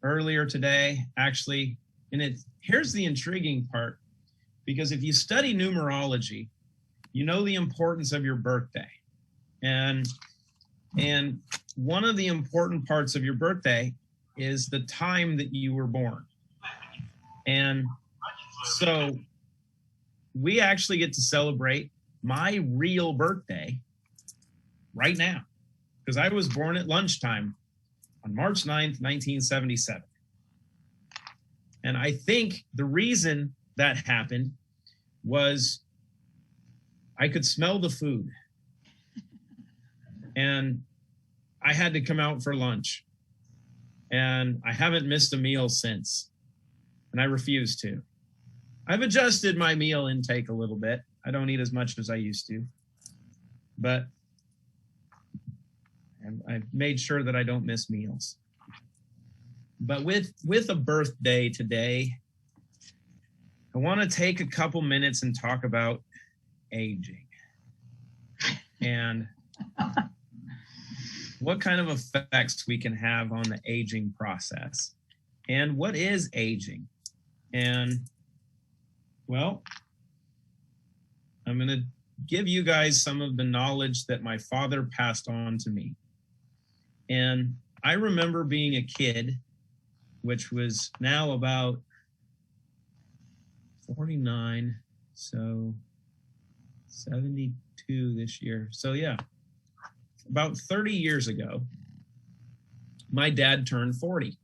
earlier today, actually, and here's the intriguing part, because if you study numerology, you know the importance of your birthday. And one of the important parts of your birthday is the time that you were born. And so we actually get to celebrate my real birthday right now, because I was born at lunchtime on March 9th, 1977. And I think the reason that happened was I could smell the food. And I had to come out for lunch. And I haven't missed a meal since. And I refuse to. I've adjusted my meal intake a little bit. I don't eat as much as I used to. But I've made sure that I don't miss meals. But with a birthday today, I want to take a couple minutes and talk about aging. And what kind of effects we can have on the aging process. And what is aging? And, well, I'm going to give you guys some of the knowledge that my father passed on to me. And I remember being a kid, which was now about 49, so 72 this year. So yeah, about 30 years ago, my dad turned 40.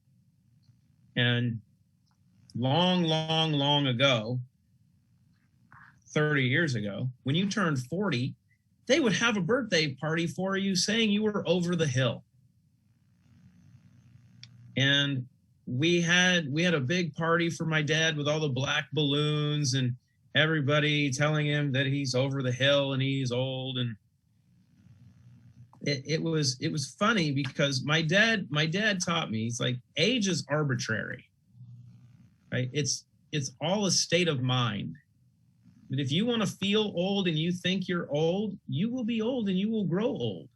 And long ago, 30 years ago, when you turned 40, they would have a birthday party for you saying you were over the hill. And we had a big party for my dad with all the black balloons and everybody telling him that he's over the hill and he's old. And it was funny because my dad taught me, he's like, age is arbitrary, right? It's all a state of mind. But if you want to feel old and you think you're old, you will be old and you will grow old.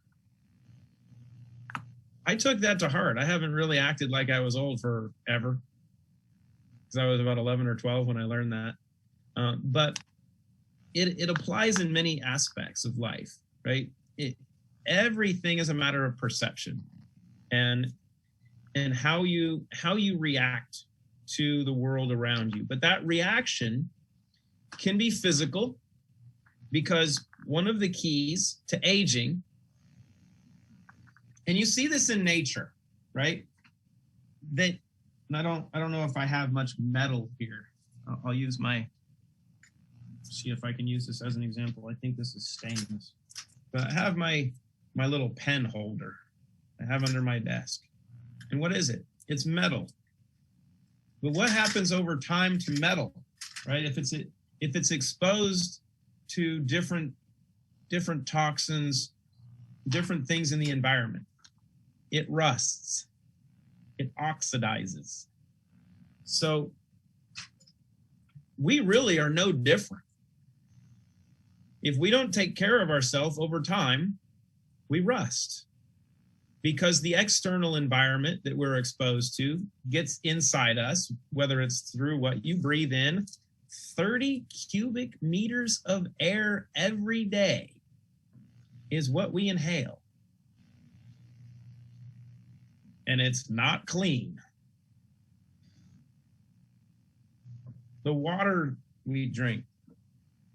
I took that to heart. I haven't really acted like I was old forever, because I was about 11 or 12 when I learned that. But it applies in many aspects of life, right? Everything is a matter of perception and how you react to the world around you. But that reaction can be physical, because one of the keys to aging, and you see this in nature, right? And I don't know if I have much metal here. I'll use see if I can use this as an example. I think this is stainless. But I have my little pen holder I have under my desk. And what is it? It's metal. But what happens over time to metal, right? If it's exposed to different toxins, different things in the environment, it rusts, it oxidizes. So we really are no different. If we don't take care of ourselves over time, we rust, because the external environment that we're exposed to gets inside us, whether it's through what you breathe in. 30 cubic meters of air every day is what we inhale. And it's not clean. The water we drink,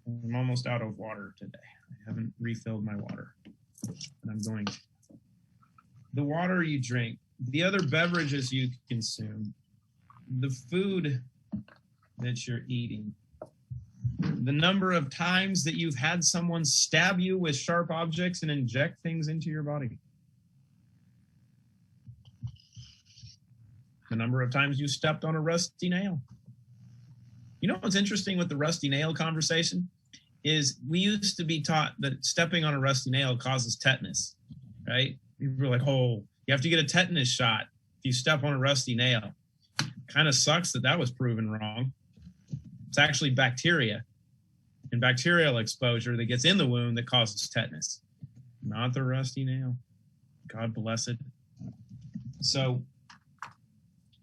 I'm almost out of water today. I haven't refilled my water, and I'm going to. The water you drink, the other beverages you consume, the food that you're eating, the number of times that you've had someone stab you with sharp objects and inject things into your body, the number of times you stepped on a rusty nail. You know what's interesting with the rusty nail conversation is we used to be taught that stepping on a rusty nail causes tetanus, right? People were like, oh, you have to get a tetanus shot if you step on a rusty nail. Kind of sucks that was proven wrong. It's actually bacteria and bacterial exposure that gets in the wound that causes tetanus, not the rusty nail. God bless it. So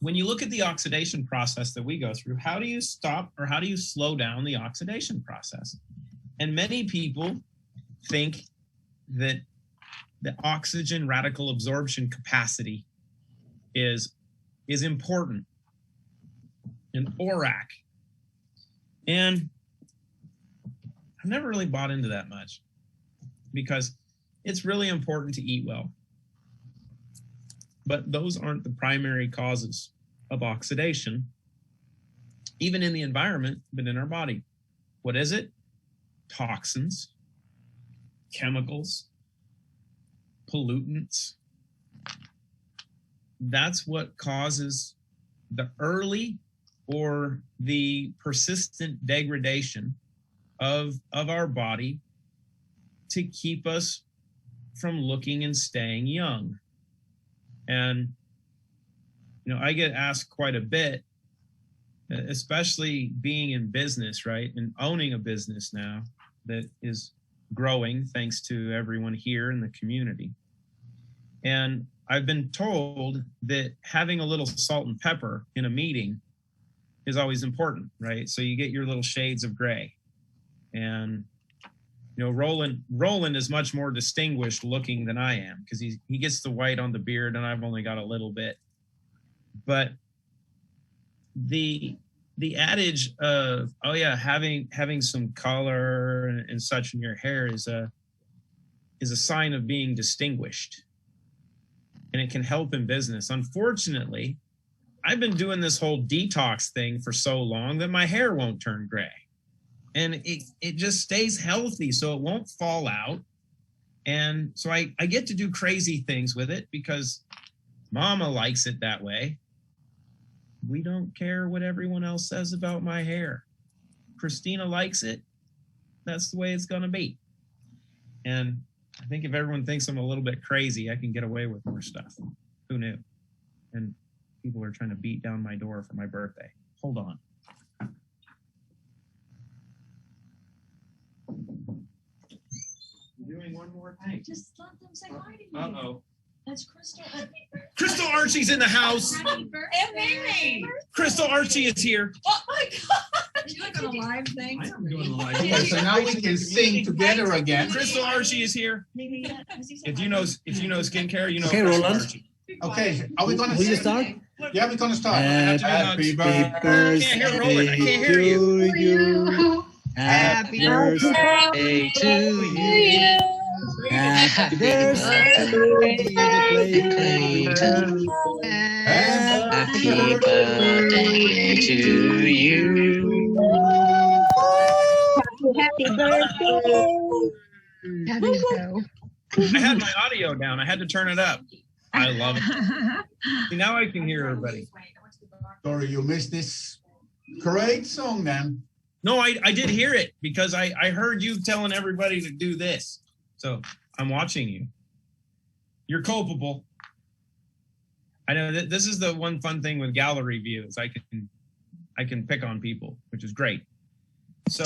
when you look at the oxidation process that we go through, how do you stop or how do you slow down the oxidation process? And many people think that the oxygen radical absorption capacity is important, an ORAC. And I've never really bought into that much because it's really important to eat well. But those aren't the primary causes of oxidation, even in the environment, but in our body. What is it? Toxins, chemicals, pollutants. That's what causes the early or the persistent degradation of our body to keep us from looking and staying young. And, you know, I get asked quite a bit, especially being in business, right? And owning a business now that is growing thanks to everyone here in the community. And I've been told that having a little salt and pepper in a meeting is always important, right? So you get your little shades of gray. And, you know, Roland is much more distinguished looking than I am because he gets the white on the beard and I've only got a little bit. But the adage of, oh yeah, having some color and such in your hair is a sign of being distinguished. And it can help in business. Unfortunately, I've been doing this whole detox thing for so long that my hair won't turn gray. And it just stays healthy, so it won't fall out. And so I get to do crazy things with it because Mama likes it that way. We don't care what everyone else says about my hair. Christina likes it. That's the way it's going to be. And I think if everyone thinks I'm a little bit crazy, I can get away with more stuff. Who knew? And people are trying to beat down my door for my birthday. Hold on. Doing one more thing. Just let them say hi to you. Uh-oh. That's Crystal. Crystal Archie's in the house. Happy birthday. Crystal Archie is here. Oh my God. You like on a live thing? I am doing a live Okay, thing. So now we can sing together again. Crystal Archie is here. If you know skincare, you know Okay, Crystal Roland. Archie. Okay, are we gonna Will you sing? start? Yeah, we're gonna start. Happy birthday I can't hear Roland. I can't hear you. to you. Happy birthday to you. Happy birthday, dear Clayton. Happy birthday to you. Happy birthday. I had my audio down. I had to turn it up. I love it. See, now I can hear everybody. Sorry, you missed this great song then. No, I did hear it because I heard you telling everybody to do this. So I'm watching you. You're culpable. I know that this is the one fun thing with gallery views. I can pick on people, which is great. So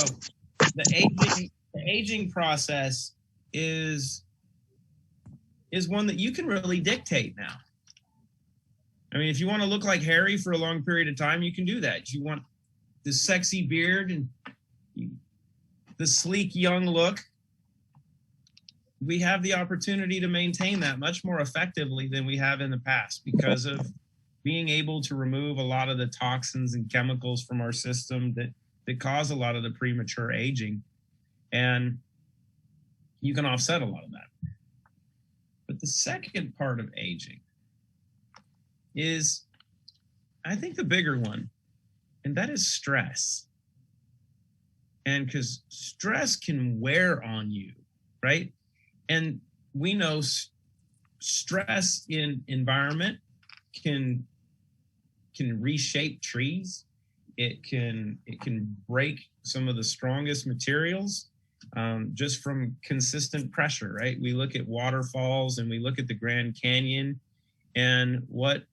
the aging process is one that you can really dictate now. I mean, if you want to look like Harry for a long period of time, you can do that. If you want the sexy beard and the sleek young look, we have the opportunity to maintain that much more effectively than we have in the past because of being able to remove a lot of the toxins and chemicals from our system that cause a lot of the premature aging. And you can offset a lot of that. But the second part of aging is, I think, the bigger one, and that is stress. And because stress can wear on you, right? And we know stress in environment can reshape trees. It can break some of the strongest materials just from consistent pressure, right? We look at waterfalls and we look at the Grand Canyon, and what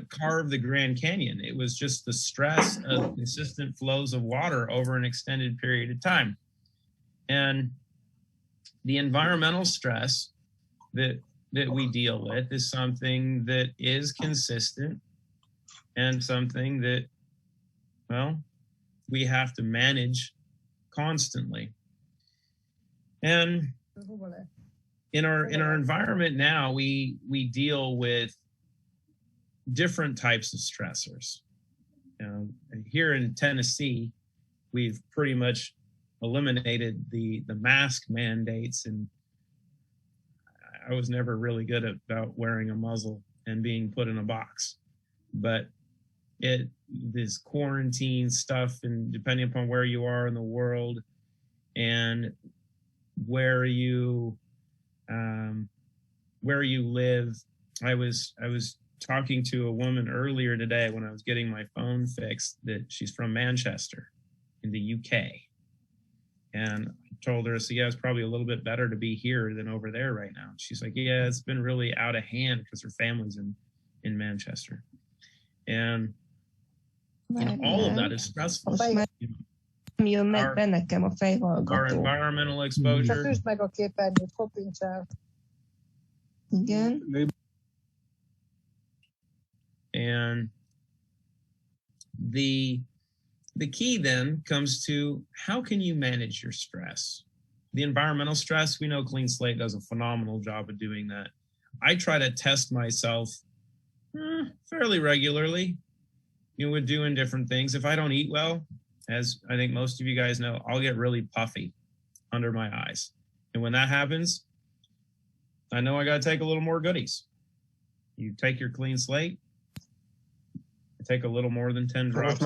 carved the Grand Canyon? It was just the stress of consistent flows of water over an extended period of time. And the environmental stress that we deal with is something that is consistent and something that, well, we have to manage constantly. And in our environment now, we deal with different types of stressors. Here in Tennessee, we've pretty much eliminated the mask mandates, and I was never really good about wearing a muzzle and being put in a box. But this quarantine stuff, and depending upon where you are in the world and where you live, I was talking to a woman earlier today when I was getting my phone fixed that she's from Manchester in the UK. And I told her, so yeah, it's probably a little bit better to be here than over there right now. She's like, yeah, it's been really out of hand because her family's in Manchester. And all of that is stressful. Our environmental exposure. And the key then comes to, how can you manage your stress? The environmental stress, we know Clean Slate does a phenomenal job of doing that. I try to test myself fairly regularly, with doing different things. If I don't eat well, as I think most of you guys know, I'll get really puffy under my eyes. And when that happens, I know I got to take a little more goodies. You take your Clean Slate, take a little more than 10 drops.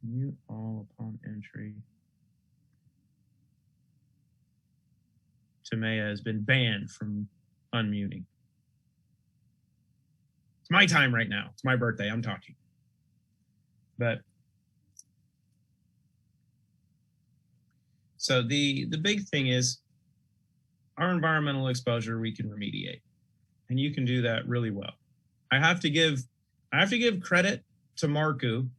Mute all upon entry. Tamaya has been banned from unmuting. It's my time right now. It's my birthday. I'm talking. But so the big thing is our environmental exposure we can remediate. And you can do that really well. I have to give credit to Marku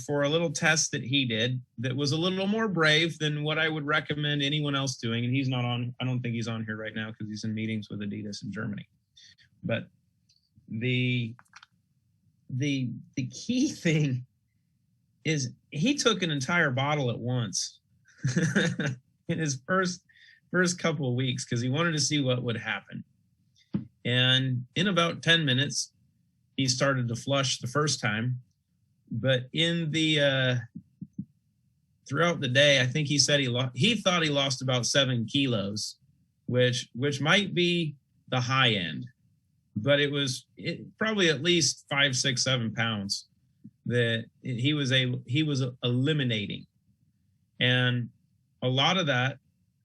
for a little test that he did that was a little more brave than what I would recommend anyone else doing. And he's not on, I don't think he's on here right now because he's in meetings with Adidas in Germany. But the key thing is he took an entire bottle at once in his first couple of weeks because he wanted to see what would happen. And in about 10 minutes, he started to flush the first time. But in the throughout the day, I think he said he thought he lost about 7 kilos, which might be the high end, but it was probably at least 5, 6, 7 pounds that he was eliminating. And a lot of that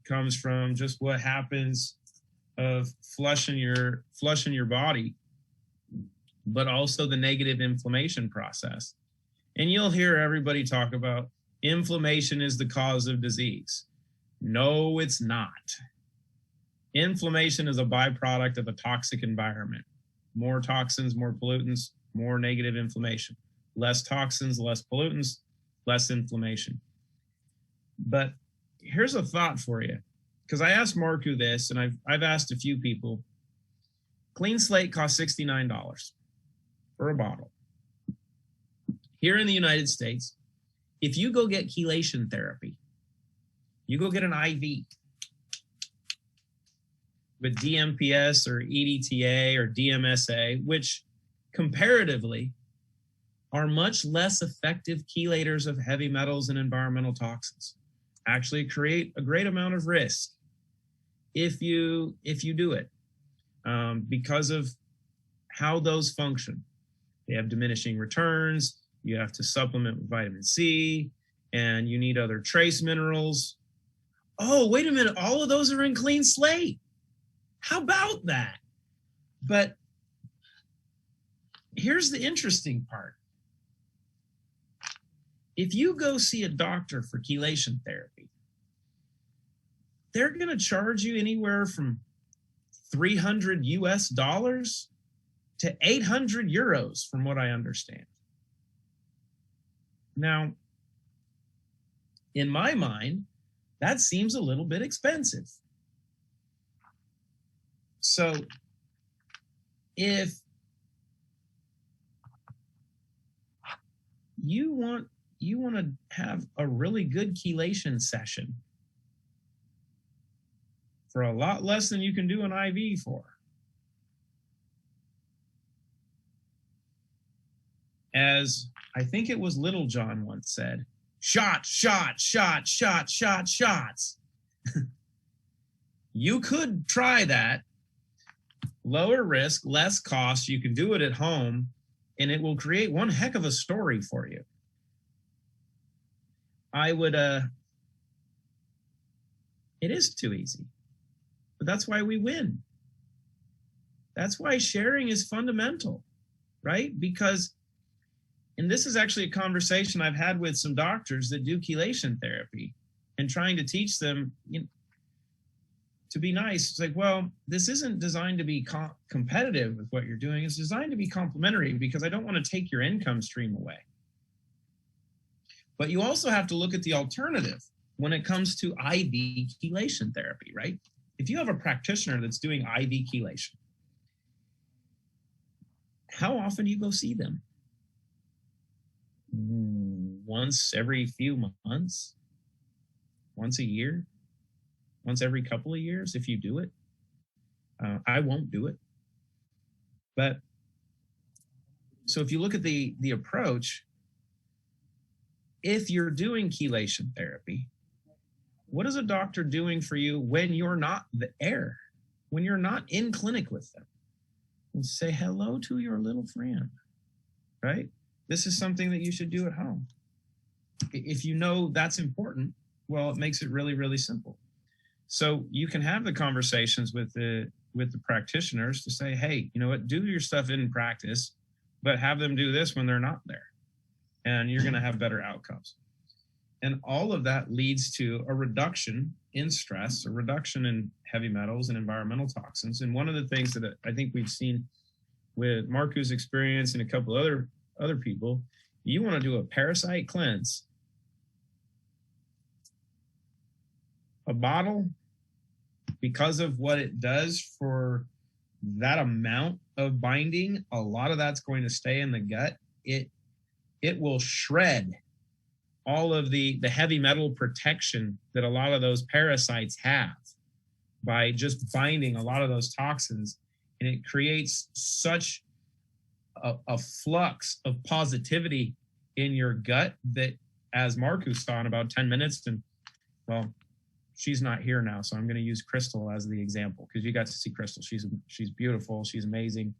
comes from just what happens of flushing your body, but also the negative inflammation process. And you'll hear everybody talk about inflammation is the cause of disease. No, it's not. Inflammation is a byproduct of a toxic environment. More toxins, more pollutants, more negative inflammation. Less toxins, less pollutants, less inflammation. But here's a thought for you, because I asked Marku this, and I've asked a few people. Clean Slate costs $69 for a bottle. Here in the United States, if you go get chelation therapy, you go get an IV with DMPS or EDTA or DMSA, which comparatively are much less effective chelators of heavy metals and environmental toxins, actually create a great amount of risk if you do it because of how those function. They have diminishing returns. You have to supplement with vitamin C, and you need other trace minerals. Oh, wait a minute. All of those are in Clean Slate. How about that? But here's the interesting part. If you go see a doctor for chelation therapy, they're going to charge you anywhere from $300 US to 800 euros, from what I understand. Now, in my mind, that seems a little bit expensive. So if you want to have a really good chelation session for a lot less than you can do an IV for, as I think it was Little John once said, shots, shots, shots, shots, shots, shots. You could try that. Lower risk, less cost. You can do it at home, and it will create one heck of a story for you. It is too easy, but that's why we win. That's why sharing is fundamental, right? Because, and this is actually a conversation I've had with some doctors that do chelation therapy and trying to teach them, to be nice. It's like, well, this isn't designed to be competitive with what you're doing. It's designed to be complementary because I don't want to take your income stream away. But you also have to look at the alternative when it comes to IV chelation therapy, right? If you have a practitioner that's doing IV chelation, how often do you go see them? Once every few months? Once a year? Once every couple of years, if you do it. I won't do it. But so if you look at the approach, if you're doing chelation therapy, what is a doctor doing for you when you're not there, when you're not in clinic with them? And say hello to your little friend, right? This is something that you should do at home. If you know that's important, well, it makes it really, really simple. So you can have the conversations with the practitioners to say, hey, you know what, do your stuff in practice, but have them do this when they're not there. And you're going to have better outcomes. And all of that leads to a reduction in stress, a reduction in heavy metals and environmental toxins. And one of the things that I think we've seen with Marco's experience and a couple other people, you want to do a parasite cleanse. A bottle, because of what it does for that amount of binding, a lot of that's going to stay in the gut. It will shred all of the heavy metal protection that a lot of those parasites have by just binding a lot of those toxins. And it creates such a flux of positivity in your gut that, as Marcus saw in about 10 minutes, and well, she's not here now, so I'm going to use Crystal as the example because you got to see Crystal. She's beautiful. She's amazing.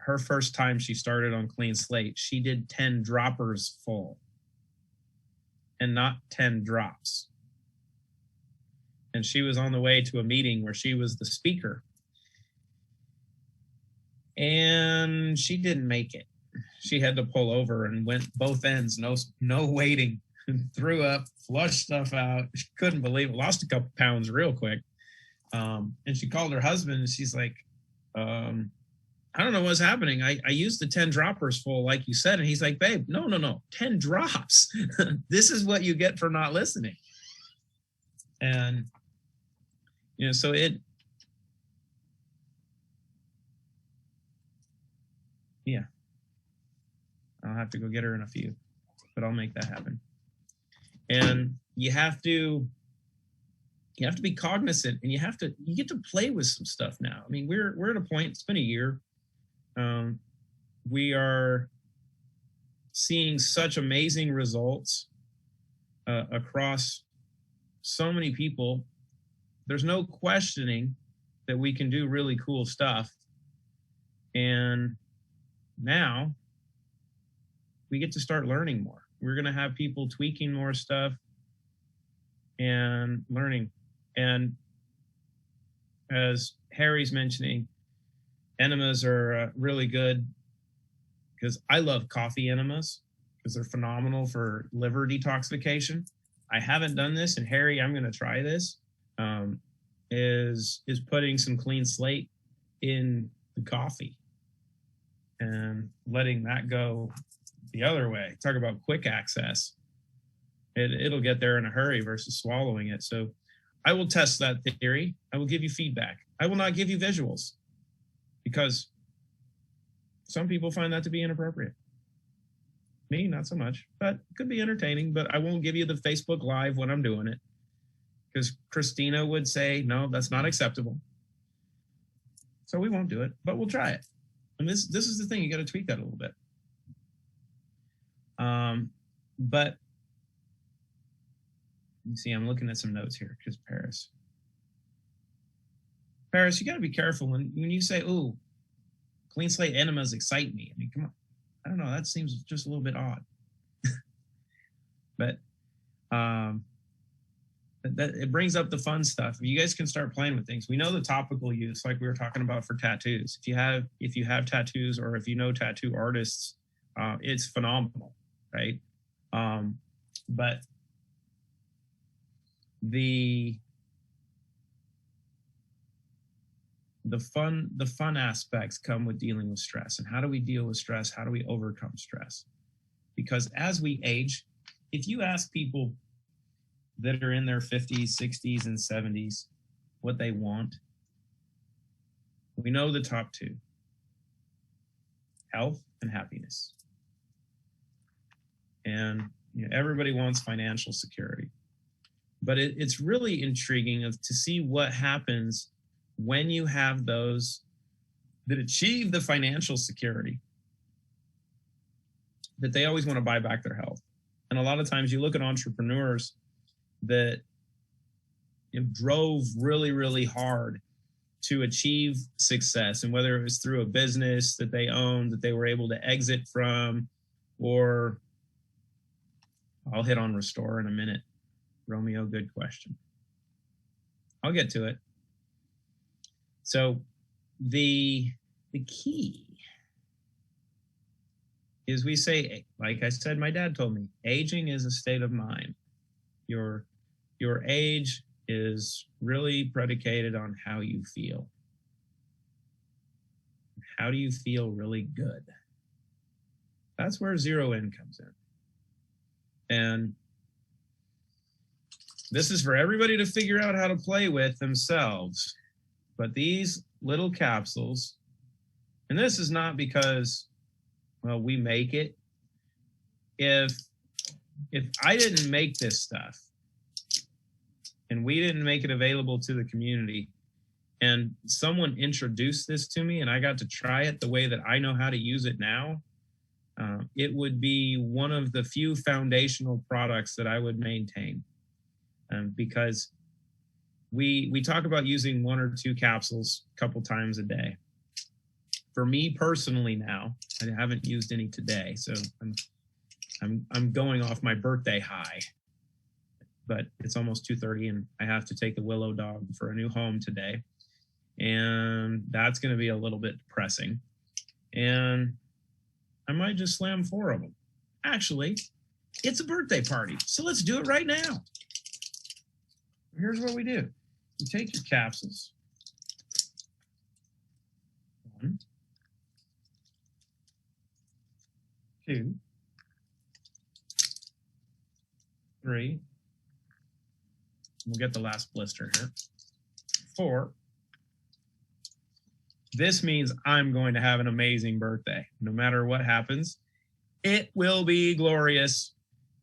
Her first time she started on Clean Slate, she did 10 droppers full and not 10 drops. And she was on the way to a meeting where she was the speaker. And she didn't make it. She had to pull over and went both ends, no waiting, threw up, flushed stuff out. She couldn't believe it, lost a couple pounds real quick. And she called her husband and she's like, I don't know what's happening. I used the 10 droppers full, like you said. And he's like, babe, no, 10 drops. This is what you get for not listening. And, so yeah, I'll have to go get her in a few, but I'll make that happen. And you have to be cognizant, and you get to play with some stuff now. I mean, we're at a point, it's been a year. We are seeing such amazing results across so many people. There's no questioning that we can do really cool stuff. And now we get to start learning more. We're going to have people tweaking more stuff and learning. And as Harry's mentioning, enemas are really good because I love coffee enemas because they're phenomenal for liver detoxification. I haven't done this, and Harry, I'm going to try this, is putting some Clean Slate in the coffee and letting that go the other way. Talk about quick access. It'll get there in a hurry versus swallowing it. So I will test that theory. I will give you feedback. I will not give you visuals because some people find that to be inappropriate. Me, not so much, but it could be entertaining, but I won't give you the Facebook Live when I'm doing it because Christina would say, no, that's not acceptable. So we won't do it, but we'll try it. And this is the thing, you got to tweak that a little bit. But you see, I'm looking at some notes here because Paris, you got to be careful when you say, "Ooh, clean slate enemas excite me." I mean, come on, I don't know. That seems just a little bit odd. But that it brings up the fun stuff. You guys can start playing with things. We know the topical use, like we were talking about for tattoos. If you have tattoos or if you know tattoo artists, it's phenomenal, right? But the fun aspects come with dealing with stress. And how do we deal with stress? How do we overcome stress? Because as we age, if you ask people that are in their 50s, 60s, and 70s what they want, we know the top two: health and happiness. And everybody wants financial security. But it's really intriguing to see what happens when you have those that achieve the financial security, that they always want to buy back their health. And a lot of times you look at entrepreneurs that drove really, really hard to achieve success. And whether it was through a business that they owned, that they were able to exit from, or I'll hit on restore in a minute. Romeo, good question. I'll get to it. So the key is, we say, like I said, my dad told me, aging is a state of mind. Your age is really predicated on how you feel. How do you feel really good? That's where zero in comes in. And this is for everybody to figure out how to play with themselves. But these little capsules, and this is not because, well, we make it. If I didn't make this stuff and we didn't make it available to the community, and someone introduced this to me and I got to try it the way that I know how to use it now, it would be one of the few foundational products that I would maintain. Because we talk about using 1 or 2 capsules a couple times a day. For me personally now, I haven't used any today, so I'm going off my birthday high. But it's almost 2:30 and I have to take the Willow dog for a new home today. And that's going to be a little bit depressing. And I might just slam 4 of them. Actually, it's a birthday party, so let's do it right now. Here's what we do. You take your capsules. 1, 2, 3. We'll get the last blister here. 4. This means I'm going to have an amazing birthday. No matter what happens, it will be glorious,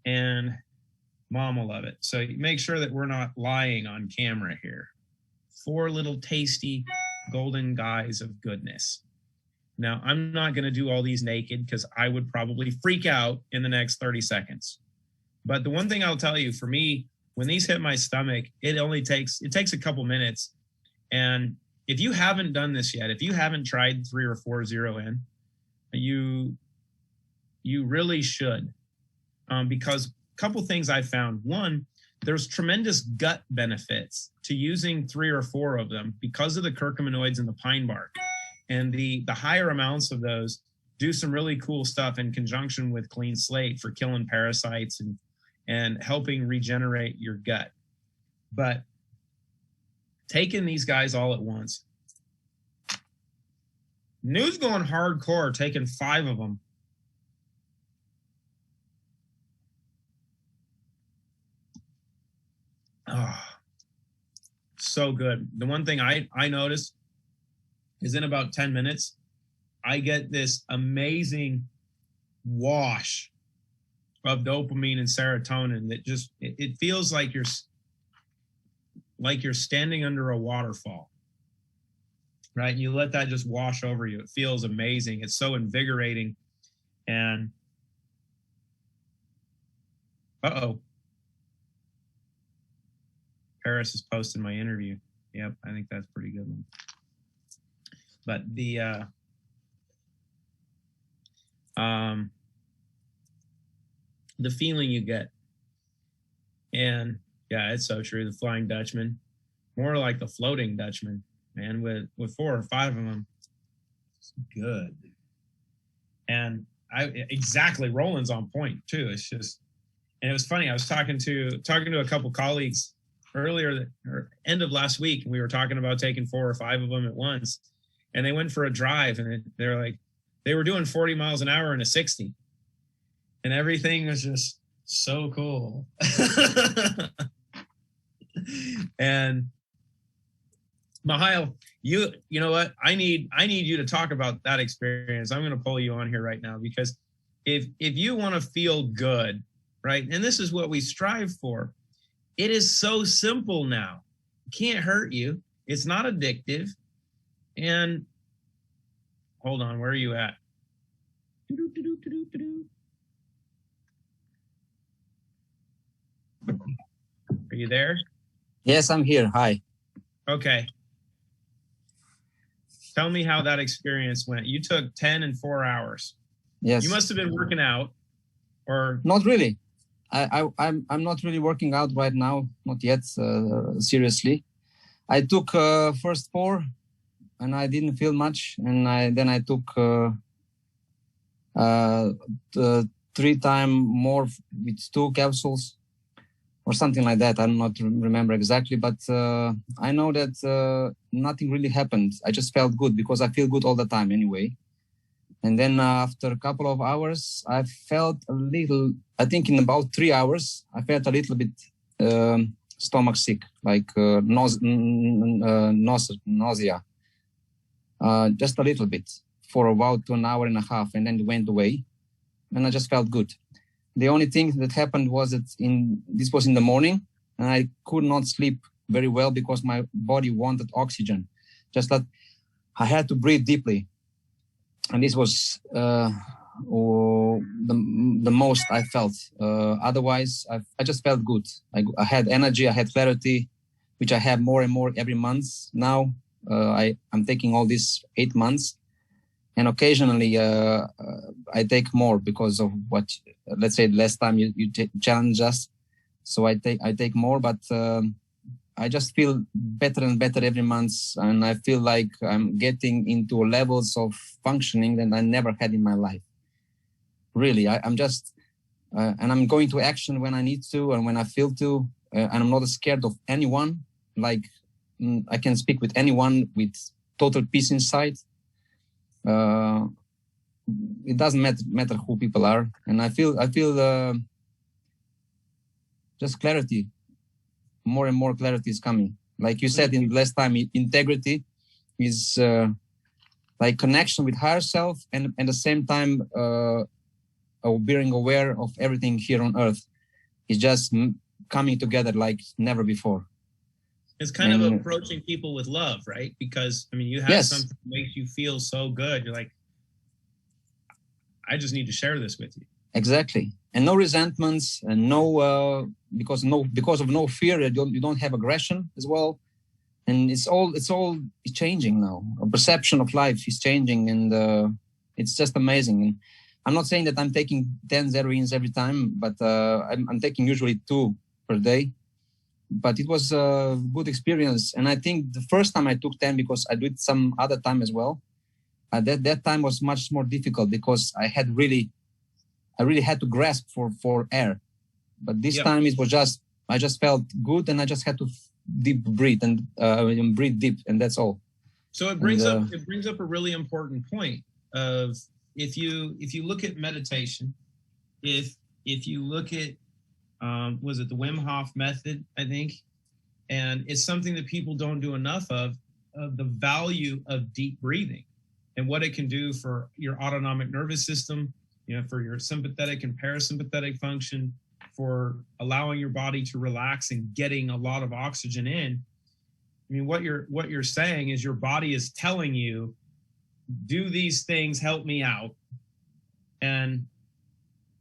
and Mom will love it. So make sure that we're not lying on camera here. 4 little tasty golden guys of goodness. Now, I'm not going to do all these naked because I would probably freak out in the next 30 seconds. But the one thing I'll tell you, for me, when these hit my stomach, it takes a couple minutes. And if you haven't done this yet, if you haven't tried 3 or 4 zero in, you really should. Because a couple things I found. One, there's tremendous gut benefits to using 3 or 4 of them because of the curcuminoids in the pine bark. And the higher amounts of those do some really cool stuff in conjunction with clean slate for killing parasites and helping regenerate your gut. But taking these guys all at once. New's going hardcore, taking 5 of them. Oh, so good. The one thing I noticed is in about 10 minutes, I get this amazing wash of dopamine and serotonin that just, it feels like you're standing under a waterfall, right? And you let that just wash over you. It feels amazing. It's so invigorating. And Paris is posting my interview. Yep, I think that's a pretty good one. But the feeling you get, and yeah, it's so true. The Flying Dutchman, more like the Floating Dutchman, man. With 4 or 5 of them, it's good. And exactly, Roland's on point too. It's just, and it was funny. I was talking to a couple colleagues earlier, or end of last week, and we were talking about taking 4 or 5 of them at once. And they went for a drive, and they're like, they were doing 40 miles an hour in a 60, and everything was just so cool. And Mihail, you know what? I need you to talk about that experience. I'm going to pull you on here right now, because if you want to feel good, right? And this is what we strive for. It is so simple now. It can't hurt you. It's not addictive. And hold on, where are you at? Are you there? Yes, I'm here. Hi. Okay. Tell me how that experience went. You took 10 and 4 hours. Yes. You must have been working out, or not really. I'm not really working out right now. Not yet. Seriously, I took first 4, and I didn't feel much, and then I took 3 times more with 2 capsules or something like that. I don't not remember exactly, but I know that nothing really happened. I just felt good because I feel good all the time anyway. And then after a couple of hours, I felt a little, I think in about 3 hours, I felt a little bit stomach sick, like nausea. Just a little bit for about 1 hour and a half, and then it went away, and I just felt good. The only thing that happened was that this was in the morning, and I could not sleep very well because my body wanted oxygen. Just that I had to breathe deeply, and this was the most I felt. Otherwise, I just felt good. I had energy, I had clarity, which I have more and more every month now. I'm taking all these 8 months, and occasionally I take more because of what, let's say, last time you challenge us, so I take more. But I just feel better and better every month, and I feel like I'm getting into levels of functioning that I never had in my life. Really, I'm just and I'm going to action when I need to and when I feel to, and I'm not scared of anyone. Like, I can speak with anyone with total peace inside. It doesn't matter who people are, and I feel just clarity. More and more clarity is coming. Like you said in last time, integrity is like connection with higher self, and at the same time being aware of everything here on earth is just coming together like never before. It's kind of approaching people with love, right? Because, I mean, you have something that makes you feel so good. You're like, I just need to share this with you. Exactly. And no resentments, and no, because of no fear, you don't have aggression as well. And it's all changing now. A perception of life is changing, and it's just amazing. And I'm not saying that I'm taking 10 zeroines every time, but I'm taking usually 2 per day. But it was a good experience. And I think the first time I took 10, because I did some other time as well, that time was much more difficult because I really had to grasp for air. But this time it was I just felt good, and I just had to deep breathe and breathe deep, and that's all. So it brings up a really important point of if you look at meditation, if you look at was it the Wim Hof method, I think, And it's something that people don't do enough of the value of deep breathing and what it can do for your autonomic nervous system, for your sympathetic and parasympathetic function, for allowing your body to relax and getting a lot of oxygen in. I mean, what you're saying is your body is telling you, do these things, help me out. And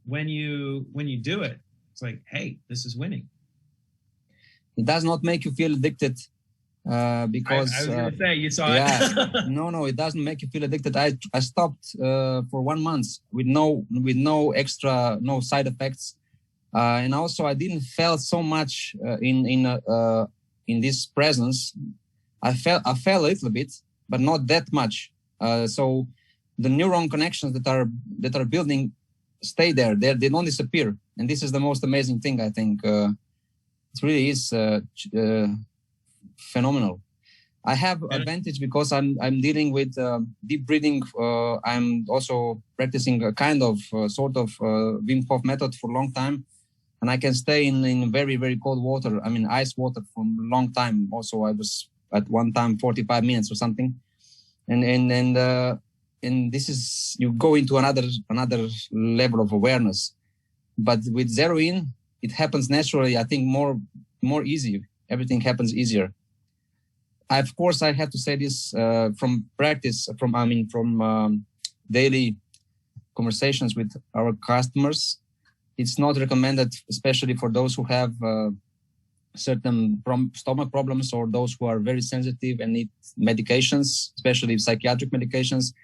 when you do it, it's like, hey, this is winning. It does not make you feel addicted because I was going to say, you saw it. No, it doesn't make you feel addicted. I stopped for 1 month with no extra, no side effects. And also I didn't feel so much in this presence. I felt a little bit, but not that much. So the neuron connections that are building stay there. They don't disappear. And this is the most amazing thing, I think. It really is phenomenal. I have advantage because I'm dealing with deep breathing. I'm also practicing a kind of sort of Wim Hof method for a long time. And I can stay in very, very cold water. I mean, ice water for a long time. Also, I was at one time 45 minutes or something. And this is, you go into another level of awareness. But with Zero In, it happens naturally. I think more easy. Everything happens easier. Of course, I have to say this from practice, from daily conversations with our customers. It's not recommended, especially for those who have certain stomach problems or those who are very sensitive and need medications, especially psychiatric medications.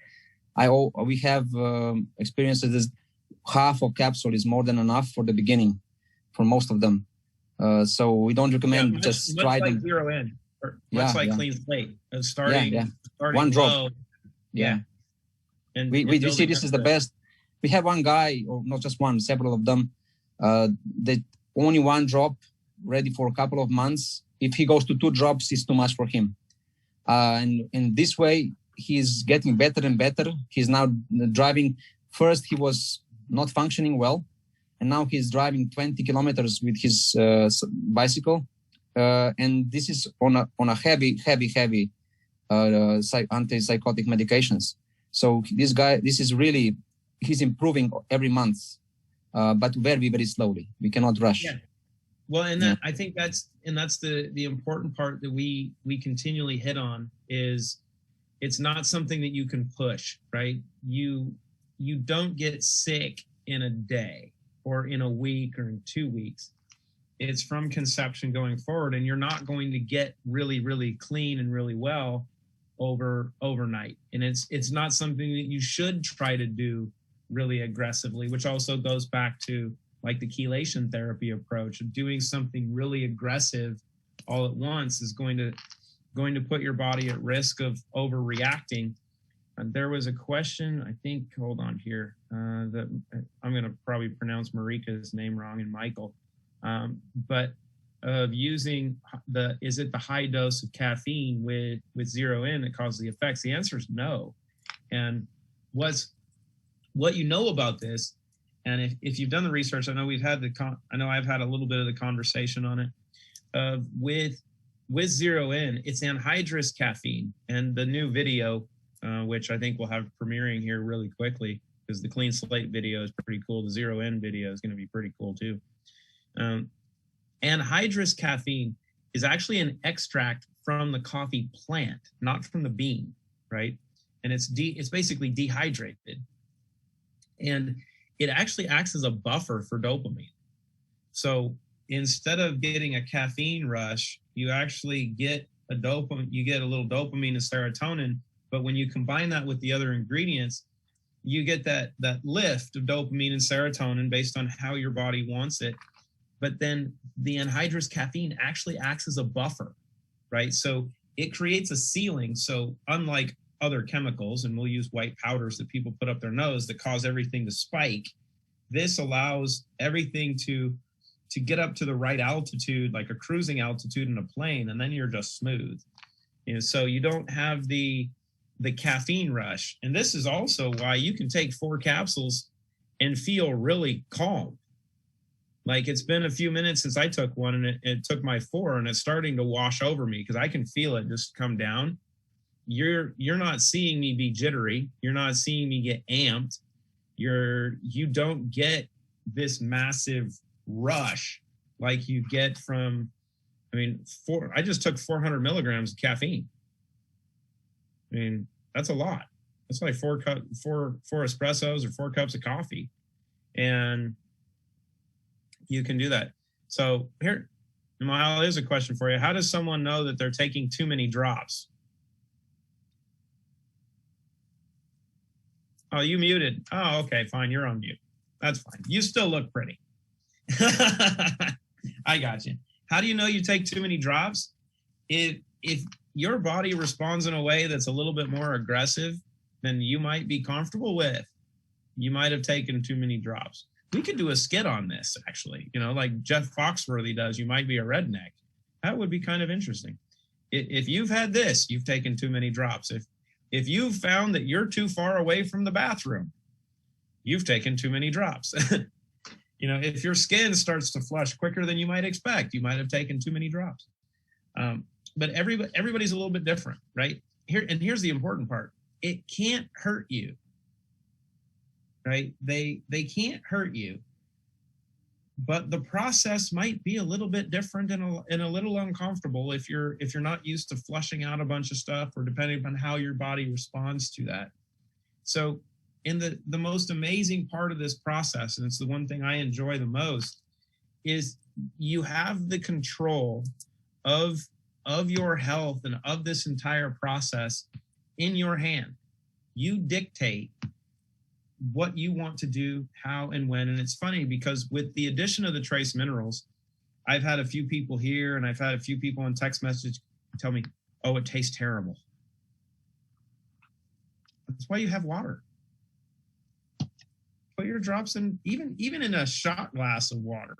We have experiences. Half of capsule is more than enough for the beginning, for most of them. So we don't recommend just try like them. Zero In, or much like Clean Slate, starting one drop. low. Yeah. And we see this is the best. We have one guy, or not just one, several of them, that only one drop ready for a couple of months. If he goes to 2 drops, it's too much for him. And in this way, he's getting better and better. He's now driving. First, he was not functioning well, and now he's driving 20 kilometers with his bicycle. And this is on a heavy antipsychotic medications. So this is really, he's improving every month, but very, very slowly. We cannot rush. Yeah. Well, and I think that's the important part that we continually hit on is it's not something that you can push, right? You don't get sick in a day or in a week or in 2 weeks. It's from conception going forward, and you're not going to get really, really clean and really well overnight. And it's not something that you should try to do really aggressively, which also goes back to like the chelation therapy approach of doing something really aggressive all at once is going to put your body at risk of overreacting. And there was a question, I think, hold on here, that I'm going to probably pronounce Marika's name wrong and Michael, but of using is it the high dose of caffeine with Zero In that causes the effects? The answer is no. And what you know about this, and if you've done the research, I know I've had a little bit of the conversation on it, with Zero In, it's anhydrous caffeine. And the new video, which I think we'll have premiering here really quickly, because the Clean Slate video is pretty cool. The Zero In video is going to be pretty cool too. Anhydrous caffeine is actually an extract from the coffee plant, not from the bean, right? And it's basically dehydrated. And it actually acts as a buffer for dopamine. So instead of getting a caffeine rush, you actually get a little dopamine and serotonin. But when you combine that with the other ingredients, you get that lift of dopamine and serotonin based on how your body wants it. But then the anhydrous caffeine actually acts as a buffer, right? So it creates a ceiling. So unlike other chemicals, and we'll use white powders that people put up their nose that cause everything to spike, this allows everything to get up to the right altitude, like a cruising altitude in a plane, and then you're just smooth. So you don't have the caffeine rush. And this is also why you can take 4 capsules and feel really calm. Like it's been a few minutes since I took one, and it took my 4, and it's starting to wash over me because I can feel it just come down. You're not seeing me be jittery. You're not seeing me get amped. You don't get this massive rush like you get from, I mean, I just took 400 milligrams of caffeine. I mean, that's a lot. That's like four espressos or 4 cups of coffee. And you can do that. So here, Mahal, here's a question for you. How does someone know that they're taking too many drops? Oh, you muted. Oh, okay, fine. You're on mute. That's fine. You still look pretty. I got you. How do you know you take too many drops? If your body responds in a way that's a little bit more aggressive than you might be comfortable with, you might have taken too many drops. We could do a skit on this, actually, like Jeff Foxworthy does. You might be a redneck. That would be kind of interesting. If you've had this, you've taken too many drops. If you've found that you're too far away from the bathroom, you've taken too many drops. If your skin starts to flush quicker than you might expect, you might have taken too many drops. But everybody's a little bit different, right? Here's the important part. It can't hurt you, right? They can't hurt you, but the process might be a little bit different and a little uncomfortable if you're not used to flushing out a bunch of stuff, or depending upon how your body responds to that. So in the most amazing part of this process, and it's the one thing I enjoy the most, is you have the control of your health and of this entire process in your hand. You dictate what you want to do, how and when. And it's funny because with the addition of the trace minerals, I've had a few people here, and I've had a few people in text message tell me, oh, it tastes terrible. That's why you have water. Put your drops in, even in a shot glass of water,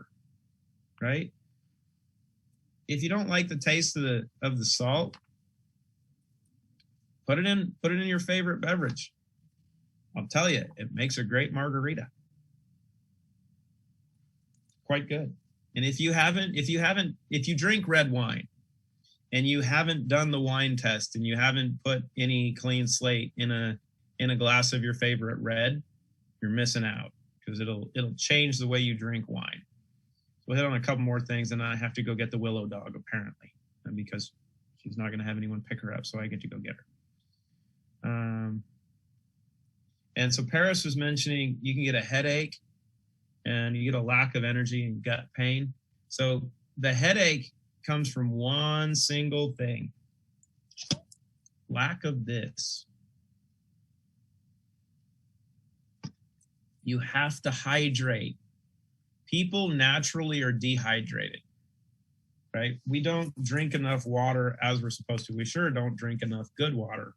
right? If you don't like the taste of the salt, put it in your favorite beverage. I'll tell you, it makes a great margarita. Quite good. And if you drink red wine and you haven't done the wine test and you haven't put any clean slate in a glass of your favorite red, you're missing out, because it'll change the way you drink wine. So we'll hit on a couple more things, and I have to go get the Willow dog, apparently, because she's not going to have anyone pick her up, so I get to go get her. And so Paris was mentioning you can get a headache, and you get a lack of energy and gut pain. So the headache comes from one single thing: lack of this. You have to hydrate. People naturally are dehydrated, right? We don't drink enough water as we're supposed to. We sure don't drink enough good water.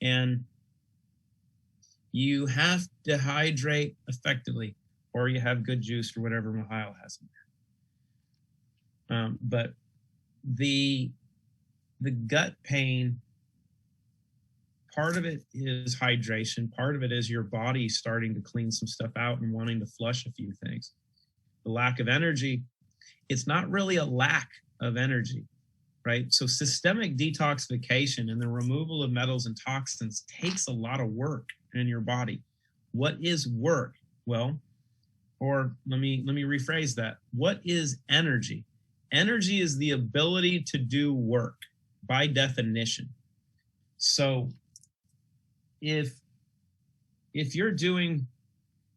And you have to hydrate effectively, or you have good juice or whatever Mihail has in there. But the gut pain, part of it is hydration. Part of it is your body starting to clean some stuff out and wanting to flush a few things. The lack of energy, it's not really a lack of energy, right? So systemic detoxification and the removal of metals and toxins takes a lot of work in your body. What is work? Well, or let me rephrase that. What is energy? Energy is the ability to do work by definition. So if you're doing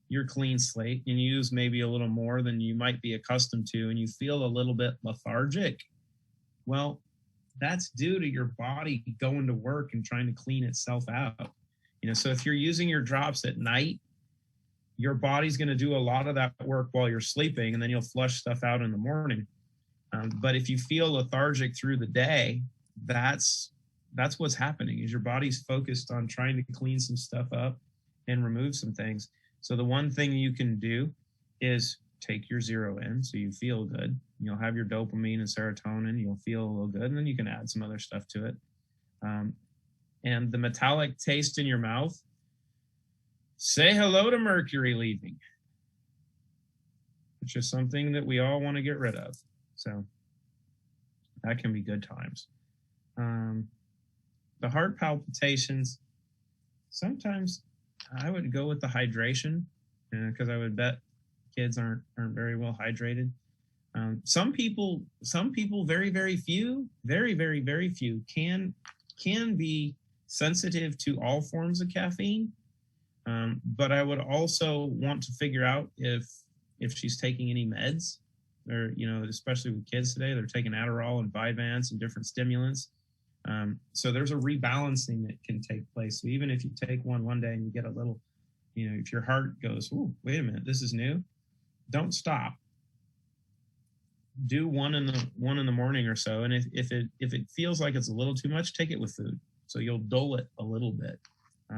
your clean slate and you use maybe a little more than you might be accustomed to, and you feel a little bit lethargic, well, that's due to your body going to work and trying to clean itself out. So if you're using your drops at night, your body's going to do a lot of that work while you're sleeping, and then you'll flush stuff out in the morning. But if you feel lethargic through the day, that's what's happening, is your body's focused on trying to clean some stuff up and remove some things. So the one thing you can do is take your zero in so you feel good. You'll have your dopamine and serotonin. You'll feel a little good, and then you can add some other stuff to it. And the metallic taste in your mouth, say hello to mercury leaving. which is something that we all want to get rid of. So that can be good times. The heart palpitations, sometimes I would go with the hydration because I would bet kids aren't very well hydrated. Some people, very few can be sensitive to all forms of caffeine. But I would also want to figure out if she's taking any meds, or, you know, especially with kids today, they're taking Adderall and Vyvanse and different stimulants. So there's a rebalancing that can take place. So even if you take one day and you get a little, you know, if your heart goes, "Ooh, wait a minute, this is new," don't stop. Do one in the morning or so, and if it feels like it's a little too much, take it with food. So you'll dull it a little bit,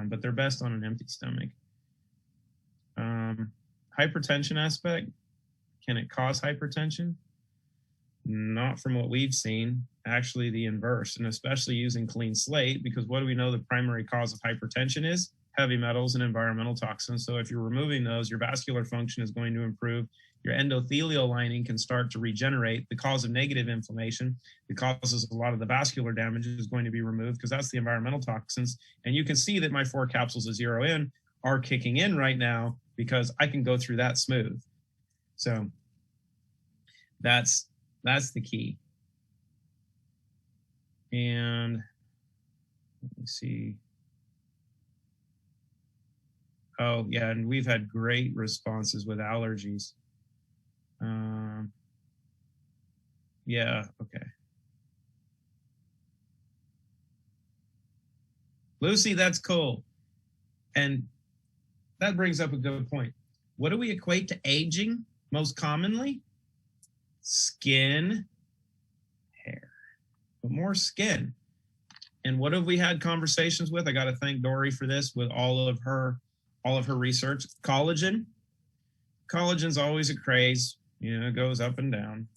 but they're best on an empty stomach. Hypertension aspect, can it cause hypertension? Not from what we've seen. Actually, the inverse, and especially using clean slate, because what do we know the primary cause of hypertension is? Heavy metals and environmental toxins. So if you're removing those, your vascular function is going to improve. Your endothelial lining can start to regenerate. The cause of negative inflammation that causes a lot of the vascular damage is going to be removed, because that's the environmental toxins. And you can see that my 4 capsules of Zero In are kicking in right now because I can go through that smooth. So that's the key. And let me see. Oh, yeah, and we've had great responses with allergies. Yeah, okay. Lucy, that's cool. And that brings up a good point. What do we equate to aging most commonly? Skin, hair, but more skin. And what have we had conversations with? I got to thank Dory for this, with all of her research. Collagen. Collagen's always a craze, you know, it goes up and down.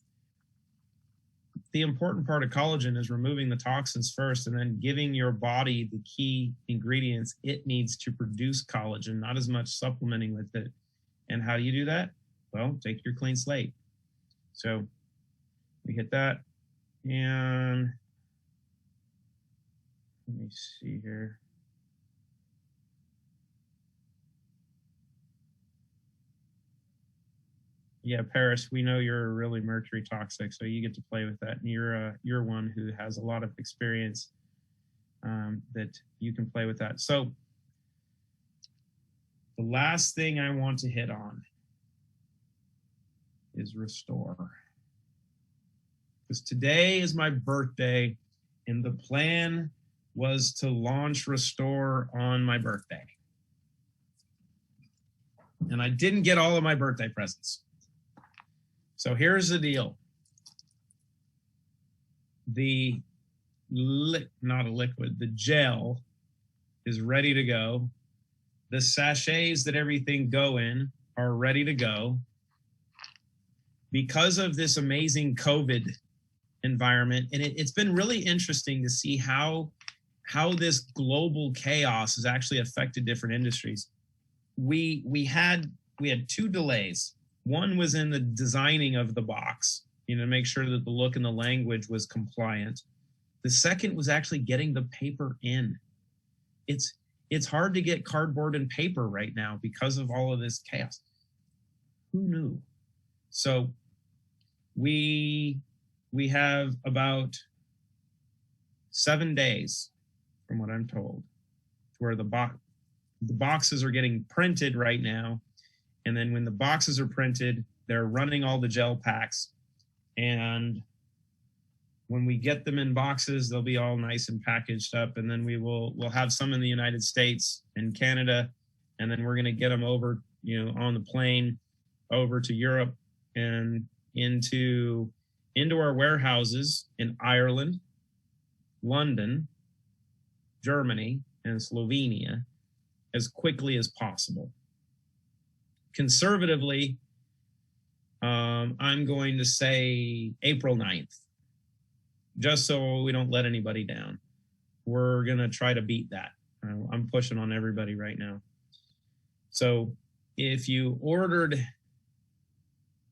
The important part of collagen is removing the toxins first and then giving your body the key ingredients it needs to produce collagen, not as much supplementing with it. And how do you do that? Well, take your clean slate. So we hit that. And let me see here. Yeah, Paris, we know you're really mercury toxic, so you get to play with that. And you're one who has a lot of experience that you can play with that. So the last thing I want to hit on is Restore. Because today is my birthday, and the plan was to launch Restore on my birthday. And I didn't get all of my birthday presents. So here's the deal. The the gel is ready to go. The sachets that everything go in are ready to go. Because of this amazing COVID environment, and it's been really interesting to see how this global chaos has actually affected different industries. We had 2 delays. One was in the designing of the box, you know, to make sure that the look and the language was compliant. The second was actually getting the paper in. It's hard to get cardboard and paper right now because of all of this chaos. Who knew? So we have about 7 days, from what I'm told, where the boxes are getting printed right now. And then when the boxes are printed, they're running all the gel packs. And when we get them in boxes, they'll be all nice and packaged up. And then we'll have some in the United States and Canada. And then we're going to get them over, you know, on the plane over to Europe and into our warehouses in Ireland, London, Germany, and Slovenia as quickly as possible. Conservatively, I'm going to say April 9th, just so we don't let anybody down. We're going to try to beat that. I'm pushing on everybody right now. So if you ordered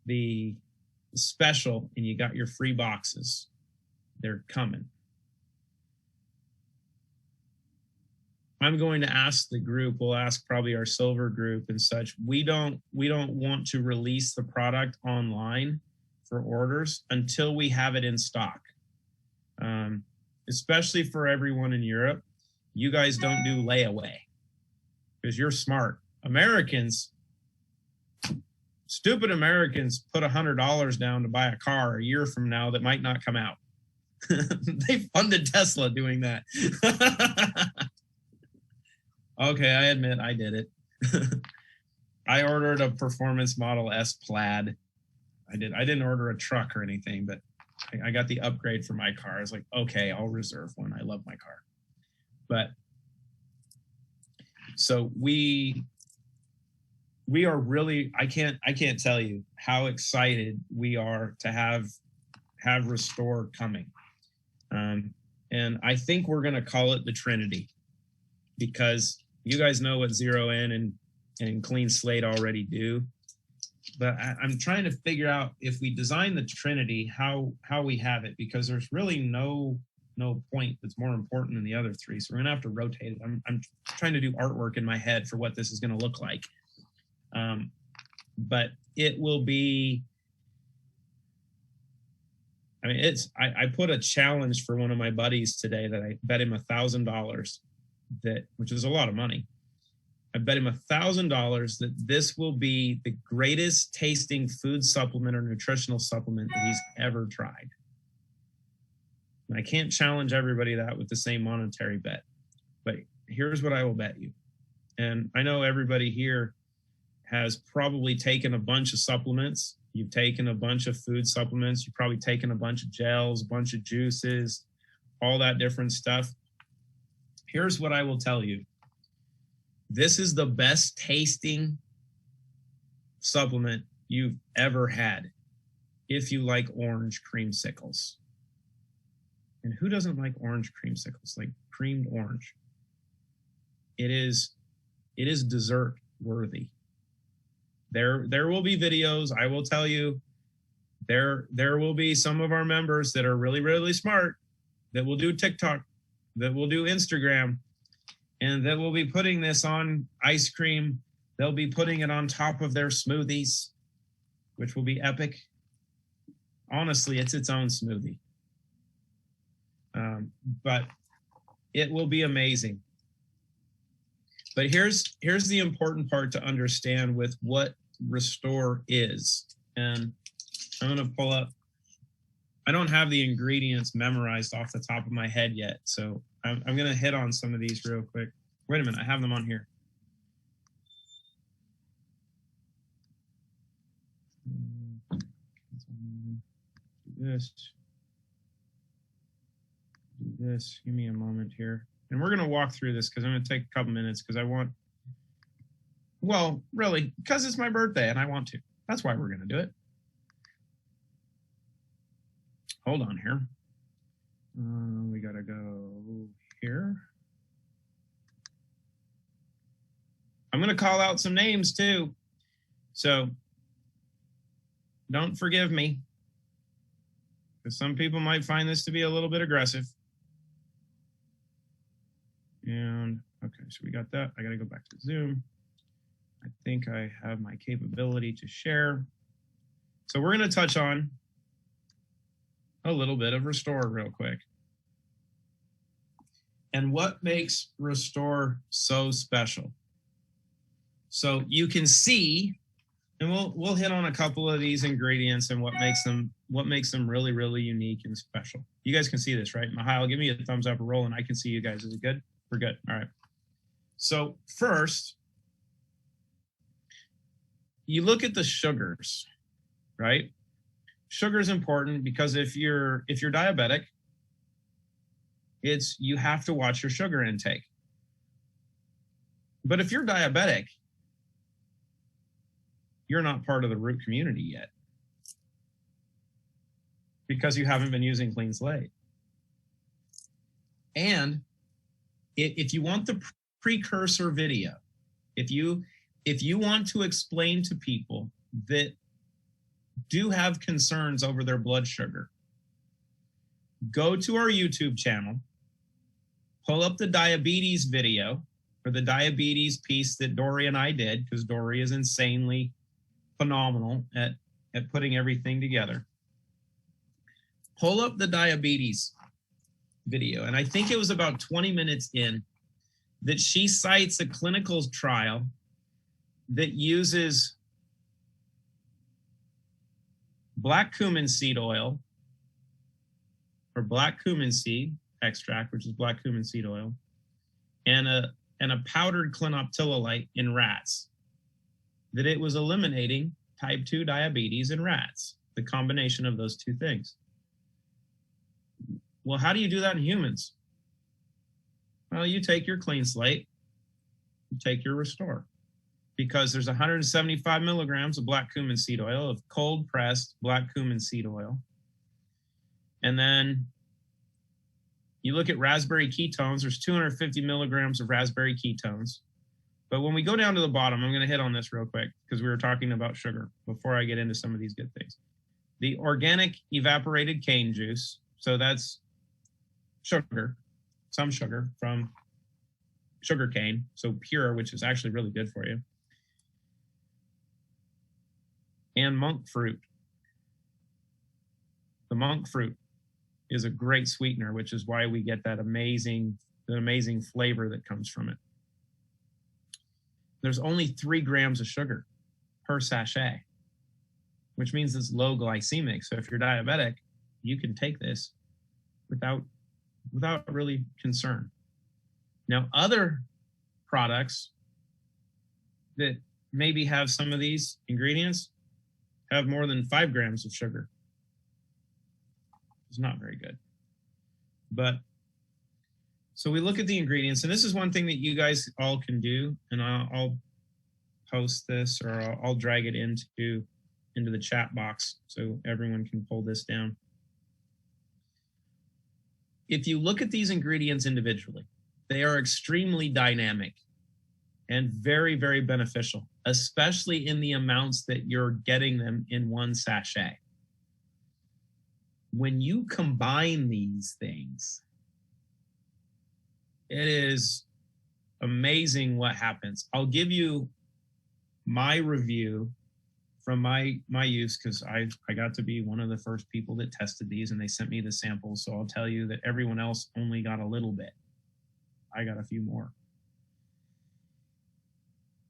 the special and you got your free boxes. They're coming. I'm going to ask the group, we'll ask probably our silver group and such. We don't want to release the product online for orders until we have it in stock. Especially for everyone in Europe, you guys don't do layaway because you're smart. Americans, stupid Americans put $100 down to buy a car a year from now that might not come out. They funded Tesla doing that. Okay, I admit I did it. I ordered a Performance Model S Plaid. I didn't order a truck or anything, but I got the upgrade for my car. I was like, okay, I'll reserve one. I love my car. But so we are really, I can't tell you how excited we are to have Restore coming. And I think we're going to call it the Trinity, because you guys know what Zero In and Clean Slate already do. But I'm trying to figure out if we design the Trinity, how we have it, because there's really no point that's more important than the other three. So we're gonna have to rotate it. I'm trying to do artwork in my head for what this is gonna look like. But it will be, I mean, I put a challenge for one of my buddies today that I bet him $1,000 which is a lot of money. I bet him $1,000 that this will be the greatest tasting food supplement or nutritional supplement that he's ever tried. And I can't challenge everybody that with the same monetary bet, but here's what I will bet you. And I know everybody here has probably taken a bunch of supplements. You've taken a bunch of food supplements. You've probably taken a bunch of gels, a bunch of juices, all that different stuff. Here's what I will tell you. This is the best tasting supplement you've ever had if you like orange creamsicles. And who doesn't like orange creamsicles, like creamed orange? It is dessert worthy. There will be videos, I will tell you, there will be some of our members that are really, really smart that will do TikTok, that will do Instagram, and that will be putting this on ice cream. They'll be putting it on top of their smoothies, which will be epic. Honestly, it's its own smoothie. But it will be amazing. But here's the important part to understand with what Restore is. And I'm going to pull up. I don't have the ingredients memorized off the top of my head yet, so I'm going to hit on some of these real quick. Wait a minute, I have them on here. Do this. Give me a moment here. And we're going to walk through this because I'm going to take a couple minutes because I want, well, really, because it's my birthday and I want to. That's why we're going to do it. Hold on here. We got to go here. I'm going to call out some names too. So don't forgive me, because some people might find this to be a little bit aggressive. And okay, so we got that. I got to go back to Zoom. I think I have my capability to share. So we're going to touch on a little bit of Restore real quick. And what makes Restore so special? So you can see, and we'll hit on a couple of these ingredients and what makes them really, really unique and special. You guys can see this, right? Mihail, give me a thumbs up or roll, and I can see you guys. Is it good? We're good. All right. So first, you look at the sugars, right? Sugar is important because if you're diabetic, you have to watch your sugar intake. But if you're diabetic, you're not part of the root community yet because you haven't been using Clean Slate. And if you want the precursor video, if you want to explain to people that do have concerns over their blood sugar, go to our YouTube channel, pull up the diabetes video or the diabetes piece that Dory and I did, because Dory is insanely phenomenal at putting everything together. Pull up the diabetes video, and I think it was about 20 minutes in that she cites a clinical trial that uses black cumin seed oil or black cumin seed extract, which is black cumin seed oil, and a powdered clinoptilolite in rats, that it was eliminating type 2 diabetes in rats, the combination of those two things. Well, how do you do that in humans? Well, you take your clean slate, you take your Restore, because there's 175 milligrams of black cumin seed oil, of cold pressed black cumin seed oil. And then you look at raspberry ketones, there's 250 milligrams of raspberry ketones. But when we go down to the bottom, I'm going to hit on this real quick because we were talking about sugar before I get into some of these good things. The organic evaporated cane juice, so that's sugar, some sugar from sugar cane, so pure, which is actually really good for you. And monk fruit. The monk fruit is a great sweetener, which is why we get that amazing flavor that comes from it. There's only 3 grams of sugar per sachet, which means it's low glycemic. So if you're diabetic, you can take this without really concern. Now, other products that maybe have some of these ingredients have more than 5 grams of sugar. It's not very good. But so we look at the ingredients, and this is one thing that you guys all can do, and I'll post this, or I'll drag it into the chat box so everyone can pull this down. If you look at these ingredients individually, they are extremely dynamic and very, very beneficial, especially in the amounts that you're getting them in one sachet. When you combine these things, it is amazing what happens. I'll give you my review from my use, because I got to be one of the first people that tested these, and they sent me the samples. So I'll tell you that everyone else only got a little bit. I got a few more.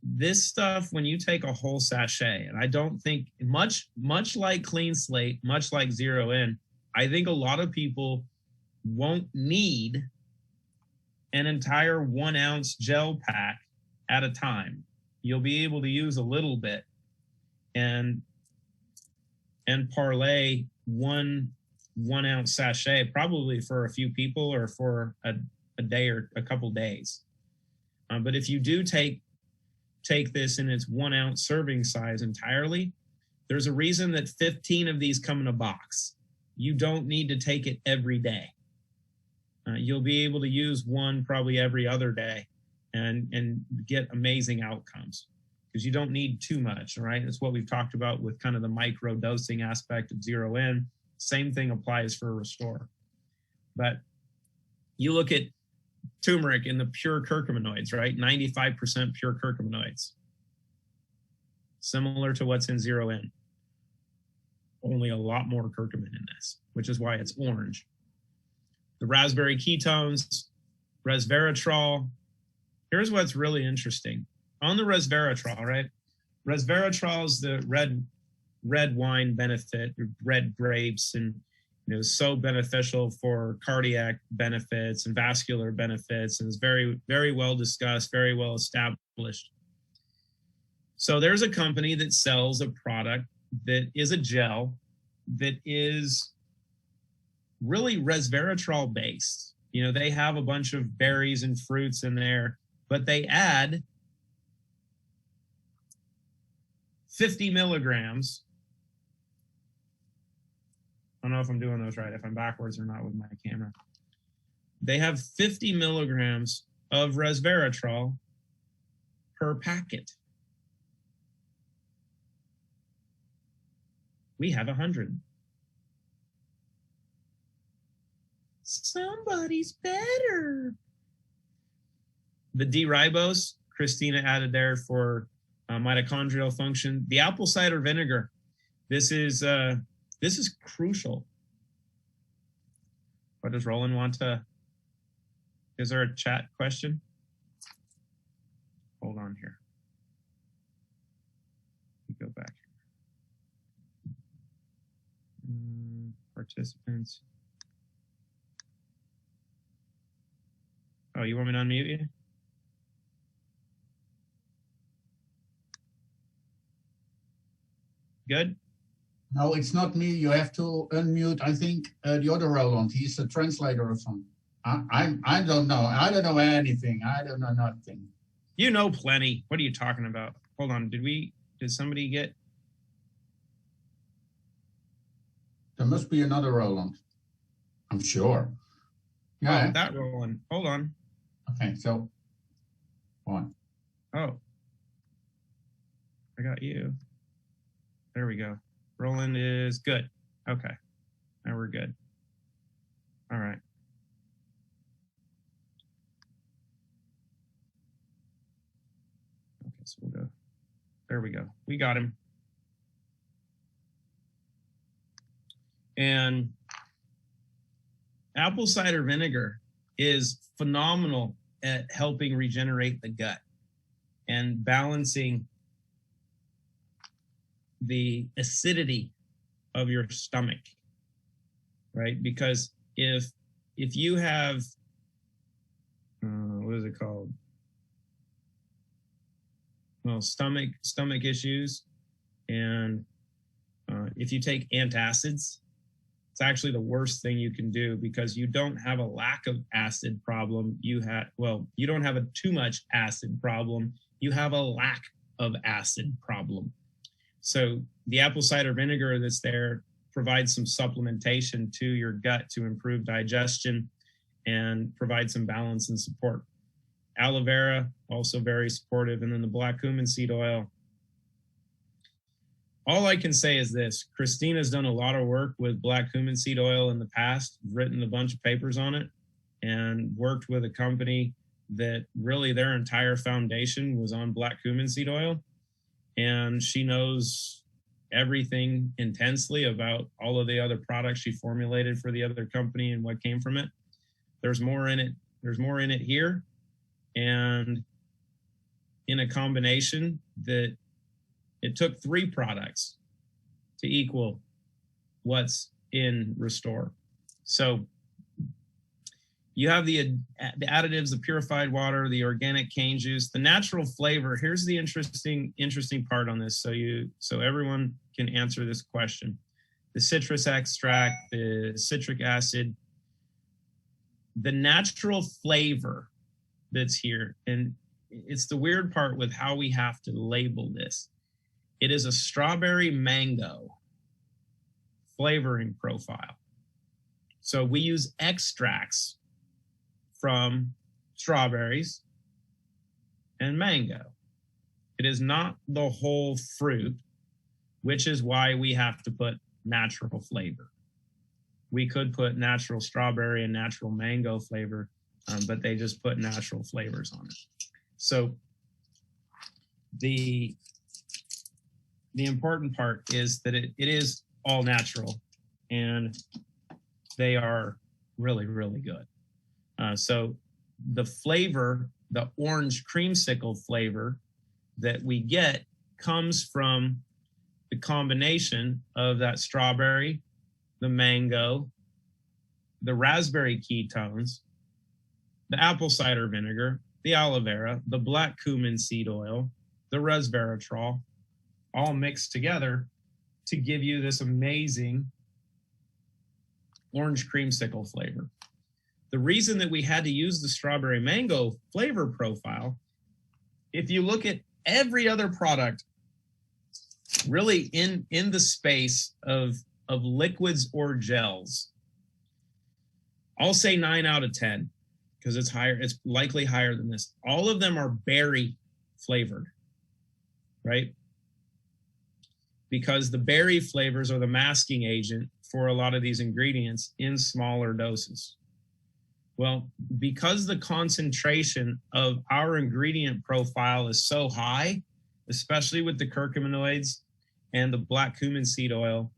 This stuff, when you take a whole sachet, and I don't think much like Clean Slate, much like Zero In, I think a lot of people won't need an entire 1 ounce gel pack at a time. You'll be able to use a little bit and parlay one 1 ounce sachet probably for a few people or for a day or a couple days. But if you do take this in its 1 ounce serving size entirely, there's a reason that 15 of these come in a box. You don't need to take it every day. You'll be able to use one probably every other day and get amazing outcomes, because you don't need too much, right? That's what we've talked about with kind of the micro dosing aspect of Zero In. Same thing applies for Restore. But you look at turmeric in the pure curcuminoids, right? 95% pure curcuminoids. Similar to what's in Zero In. Only a lot more curcumin in this, which is why it's orange. The raspberry ketones, resveratrol. Here's what's really interesting. On the resveratrol, right? Resveratrol is the red wine benefit, red grapes, and so beneficial for cardiac benefits and vascular benefits, and is very, very well discussed, very well established. So there's a company that sells a product that is a gel that is really resveratrol based. They have a bunch of berries and fruits in there, but they add 50 milligrams. I don't know if I'm doing those right, if I'm backwards or not with my camera. They have 50 milligrams of resveratrol per packet, We have 100. Somebody's better. The D-ribose, Christina added there for mitochondrial function. The apple cider vinegar, this is crucial. What does Roland want to? Is there a chat question? Hold on here. Let me go back here. Participants. Oh, you want me to unmute you? Good? No, it's not me. You have to unmute, I think, the other Roland. He's a translator or something. I don't know. I don't know anything. I don't know nothing. You know plenty. What are you talking about? Hold on. Did somebody get? There must be another Roland. I'm sure. Yeah. Oh, that Roland. Hold on. Okay, so one. Oh. I got you. There we go. Roland is good. Okay. Now we're good. All right. Okay, so we'll go. There we go. We got him. And apple cider vinegar is phenomenal at helping regenerate the gut and balancing the acidity of your stomach, right? Because if you have, what is it called? Well, stomach issues, and if you take antacids, it's actually the worst thing you can do, because you don't have a lack of acid problem. You don't have a too much acid problem. You have a lack of acid problem. So the apple cider vinegar that's there provides some supplementation to your gut to improve digestion and provide some balance and support. Aloe vera, also very supportive. And then the black cumin seed oil. All I can say is this: Christina's done a lot of work with black cumin seed oil in the past, written a bunch of papers on it, and worked with a company that really their entire foundation was on black cumin seed oil. And she knows everything intensely about all of the other products she formulated for the other company and what came from it. There's more in it. There's more in it here. And in a combination that it took 3 products to equal what's in Restore. So you have the additives, the purified water, the organic cane juice, the natural flavor. Here's the interesting part on this, so everyone can answer this question. The citrus extract, the citric acid, the natural flavor that's here, and it's the weird part with how we have to label this. It is a strawberry mango flavoring profile. So we use extracts from strawberries and mango. It is not the whole fruit, which is why we have to put natural flavor. We could put natural strawberry and natural mango flavor, but they just put natural flavors on it. So the important part is that it is all natural, and they are really, really good. So the flavor, the orange creamsicle flavor that we get comes from the combination of that strawberry, the mango, the raspberry ketones, the apple cider vinegar, the aloe vera, the black cumin seed oil, the resveratrol, all mixed together to give you this amazing orange creamsicle flavor. The reason that we had to use the strawberry mango flavor profile, if you look at every other product really in the space of liquids or gels, I'll say 9 out of 10, because it's higher, it's likely higher than this. All of them are berry flavored, right? because the berry flavors are the masking agent for a lot of these ingredients in smaller doses. Well, because the concentration of our ingredient profile is so high, especially with the curcuminoids and the black cumin seed oil,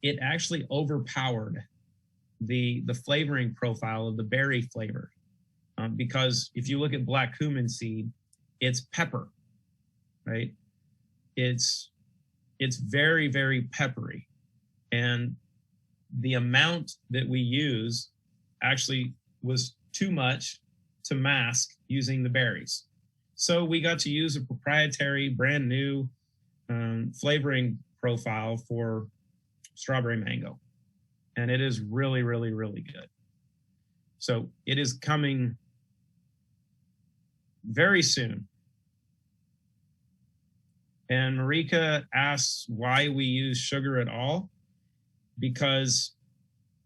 it actually overpowered the flavoring profile of the berry flavor. Because if you look at black cumin seed, it's pepper, right? It's very, very peppery. And the amount that we use actually was too much to mask using the berries. So we got to use a proprietary, brand new flavoring profile for strawberry mango. And it is really, really, really good. So it is coming very soon. And Marika asks why we use sugar at all, because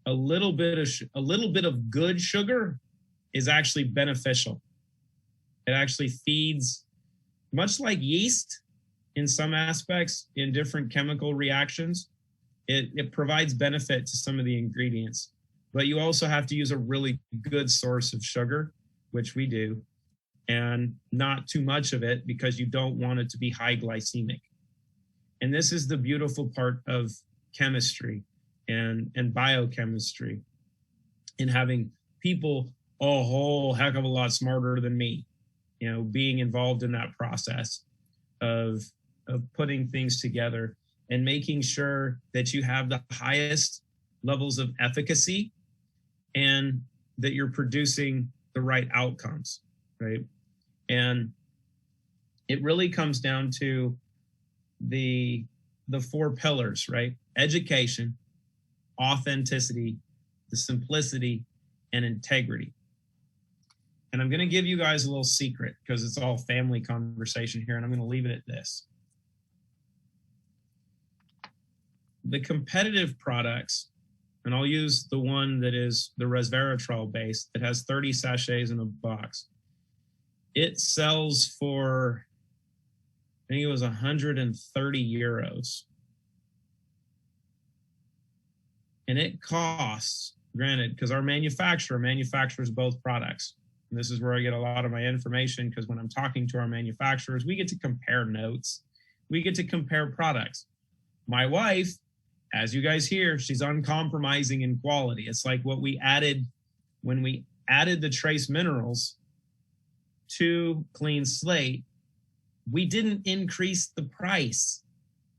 a little bit of good sugar is actually beneficial. It actually feeds, much like yeast in some aspects, in different chemical reactions. It provides benefit to some of the ingredients, but you also have to use a really good source of sugar, which we do, and not too much of it because you don't want it to be high glycemic. And this is the beautiful part of chemistry and biochemistry, in having people a whole heck of a lot smarter than me, you know, being involved in that process of putting things together and making sure that you have the highest levels of efficacy and that you're producing the right outcomes, right? And it really comes down to the 4 pillars, right? Education, authenticity, the simplicity, and integrity. And I'm going to give you guys a little secret because it's all family conversation here, and I'm going to leave it at this. The competitive products, and I'll use the one that is the resveratrol base that has 30 sachets in a box. It sells for, I think it was 130 euros. And it costs, granted, because our manufacturer manufactures both products. And this is where I get a lot of my information, because when I'm talking to our manufacturers, we get to compare notes. We get to compare products. My wife, as you guys hear, she's uncompromising in quality. It's like what we added when we added the trace minerals to Clean Slate. We didn't increase the price.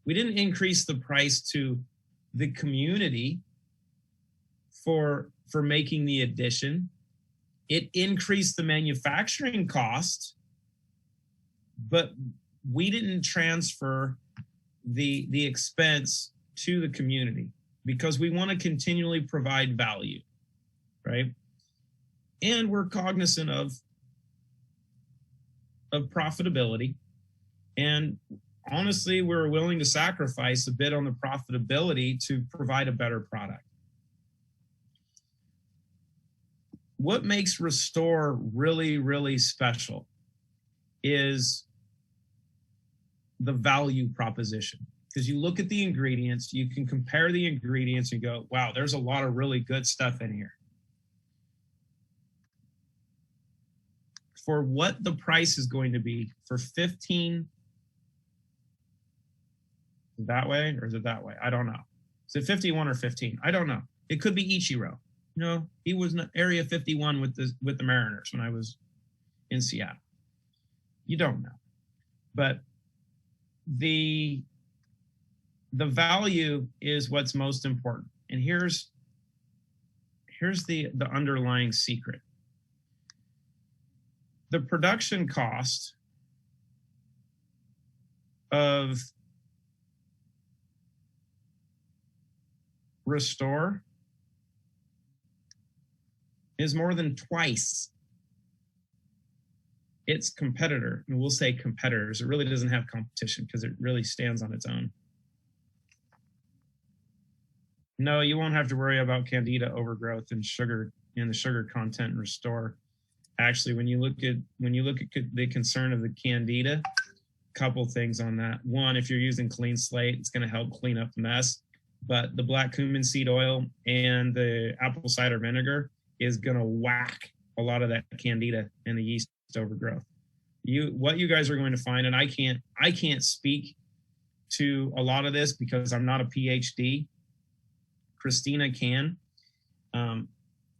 We didn't increase the price to the community for making the addition. It increased the manufacturing cost, but we didn't transfer the expense to the community because we want to continually provide value, right? And we're cognizant of profitability. And honestly, we're willing to sacrifice a bit on the profitability to provide a better product. What makes Restore really, really special is the value proposition. Because you look at the ingredients, you can compare the ingredients and go, wow, there's a lot of really good stuff in here. For what the price is going to be for 15, that way, or is it that way? I don't know. Is it 51 or 15? I don't know. It could be Ichiro. No, he was in Area 51 with the Mariners when I was in Seattle. You don't know. But the value is what's most important. And here's the underlying secret. The production cost of Restore is more than twice its competitor. And we'll say competitors. It really doesn't have competition because it really stands on its own. No, you won't have to worry about candida overgrowth and sugar in the sugar content in Restore. Actually, when you look at the concern of the candida, couple things on that. One, if you're using Clean Slate, it's going to help clean up the mess. But the black cumin seed oil and the apple cider vinegar is going to whack a lot of that candida and the yeast overgrowth. What you guys are going to find, and I can't speak to a lot of this because I'm not a PhD. Christina can.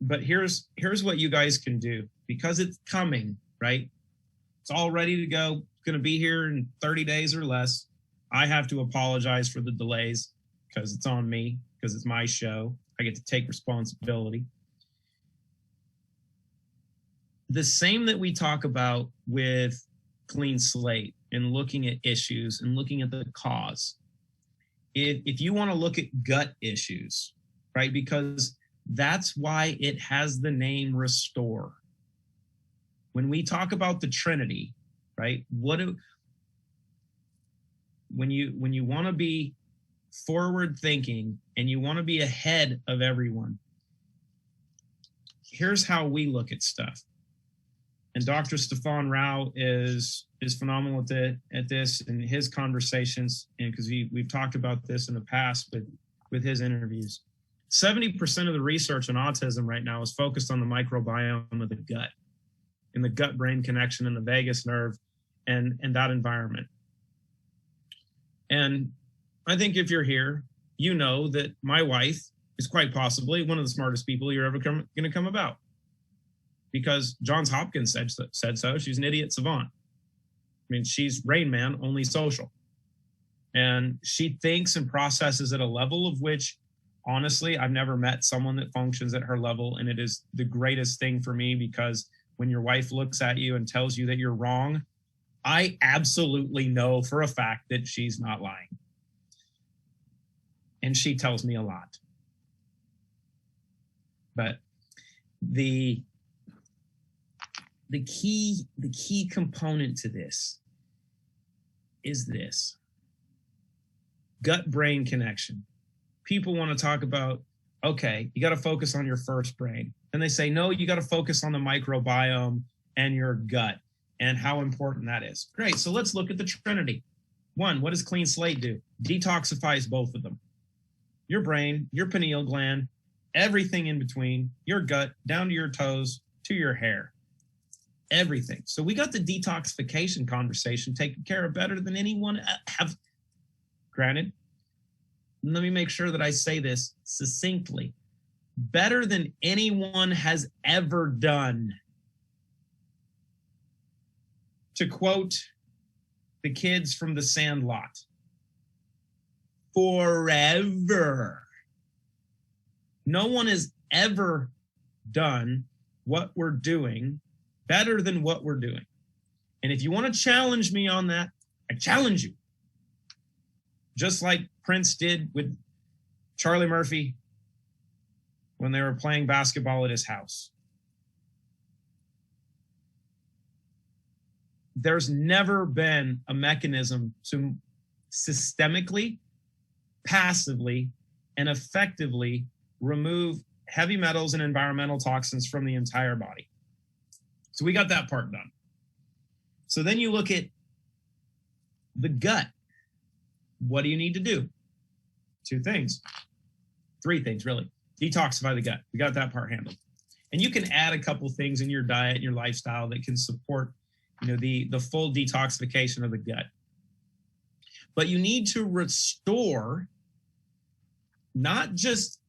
But here's what you guys can do, because it's coming, right? It's all ready to go. It's going to be here in 30 days or less. I have to apologize for the delays because it's on me, because it's my show. I get to take responsibility. The same that we talk about with Clean Slate and looking at issues and looking at the cause. If you want to look at gut issues, right? Because that's why it has the name Restore. When we talk about the Trinity, right? When you want to be forward thinking and you want to be ahead of everyone, here's how we look at stuff. And Dr. Stefan Rao is phenomenal at this and his conversations, and because we've talked about this in the past with his interviews. 70% of the research on autism right now is focused on the microbiome of the gut and the gut-brain connection and the vagus nerve and that environment. And I think if you're here, you know that my wife is quite possibly one of the smartest people you're ever going to come about. Because Johns Hopkins said so. She's an idiot savant. I mean, she's Rain Man, only social. And she thinks and processes at a level of which, honestly, I've never met someone that functions at her level. And it is the greatest thing for me, because when your wife looks at you and tells you that you're wrong, I absolutely know for a fact that she's not lying. And she tells me a lot. But the key component to this is this: gut-brain connection. People want to talk about, okay, you got to focus on your first brain. And they say, no, you got to focus on the microbiome and your gut and how important that is. Great. So let's look at the Trinity. One, what does Clean Slate do? Detoxifies both of them. Your brain, your pineal gland, everything in between, your gut, down to your toes, to your hair. Everything. So we got the detoxification conversation taken care of better than anyone have. Granted, let me make sure that I say this succinctly. Better than anyone has ever done. To quote the kids from The Sandlot, forever. No one has ever done what we're doing better than what we're doing. And if you want to challenge me on that, I challenge you. Just like Prince did with Charlie Murphy when they were playing basketball at his house. There's never been a mechanism to systemically, passively, and effectively remove heavy metals and environmental toxins from the entire body. So we got that part done. So then you look at the gut. What do you need to do? 2 things. 3 things, really. Detoxify the gut. We got that part handled. And you can add a couple things in your diet and your lifestyle that can support, the full detoxification of the gut. But you need to restore not just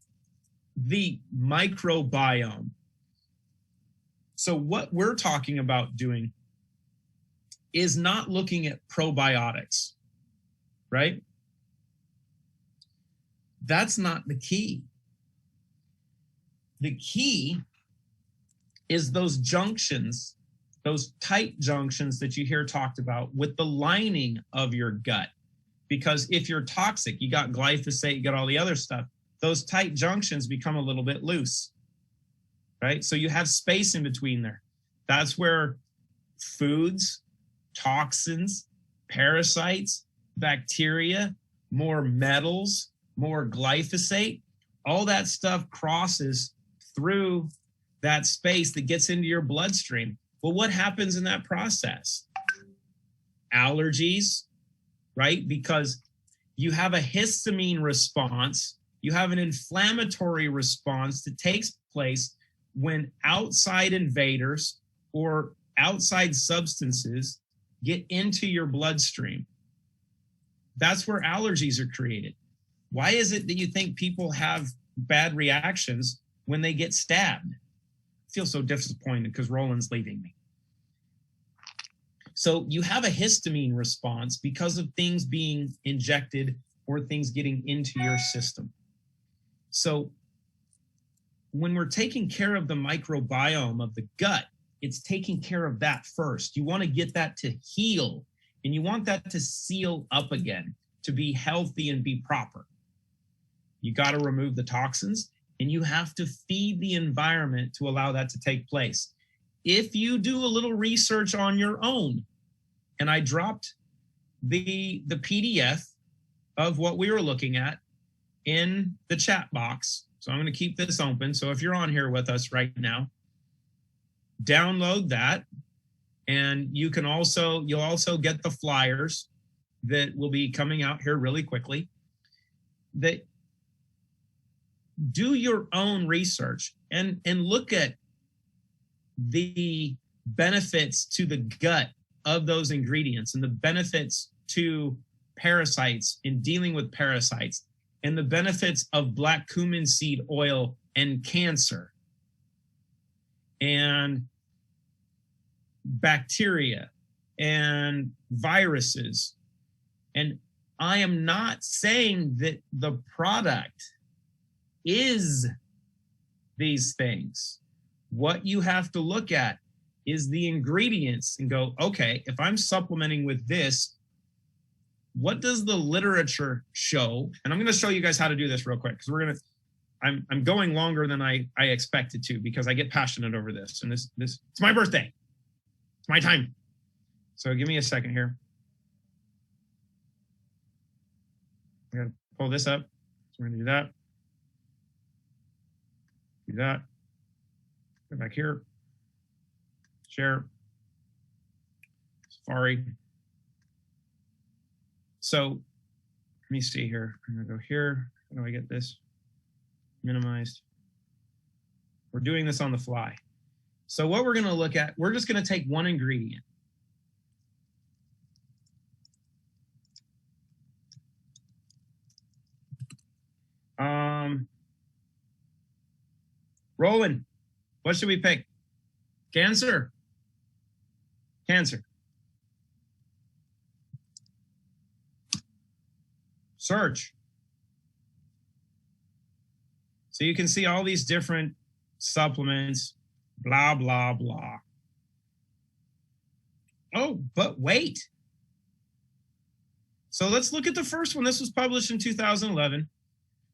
the microbiome. So what we're talking about doing is not looking at probiotics, right? That's not the key. The key is those junctions, those tight junctions that you hear talked about with the lining of your gut. Because if you're toxic, you got glyphosate, you got all the other stuff, those tight junctions become a little bit loose, right? So you have space in between there. That's where foods, toxins, parasites, bacteria, more metals, more glyphosate, all that stuff crosses through that space that gets into your bloodstream. Well, what happens in that process? allergies, right? Because you have a histamine response, you have an inflammatory response that takes place when outside invaders or outside substances get into your bloodstream. That's where allergies are created. Why is it that you think people have bad reactions when they get stabbed? I feel so disappointed because Roland's leaving me. So you have a histamine response because of things being injected or things getting into your system. So when we're taking care of the microbiome of the gut, it's taking care of that first. You want to get that to heal, and you want that to seal up again, to be healthy and be proper. You got to remove the toxins, and you have to feed the environment to allow that to take place. If you do a little research on your own, and I dropped the PDF of what we were looking at in the chat box. So I'm going to keep this open. So if you're on here with us right now, download that. And you'll also get the flyers that will be coming out here really quickly. That do your own research and look at the benefits to the gut of those ingredients and the benefits to parasites in dealing with parasites and the benefits of black cumin seed oil and cancer and bacteria and viruses. And I am not saying that the product is these things. What you have to look at is the ingredients and go, okay, if I'm supplementing with this, what does the literature show? And I'm going to show you guys how to do this real quick because I'm going longer than I expected to because I get passionate over this. And this it's my birthday. It's my time. So give me a second here. I got to pull this up. So we're going to do that. Do that. Go back here. Share. Safari. So let me see here. I'm going to go here. How do I get this minimized? We're doing this on the fly. So what we're going to look at, we're just going to take one ingredient. Roland, what should we pick? Cancer? Cancer. Search. So you can see all these different supplements, blah, blah, blah. Oh, but wait. So let's look at the first one. This was published in 2011.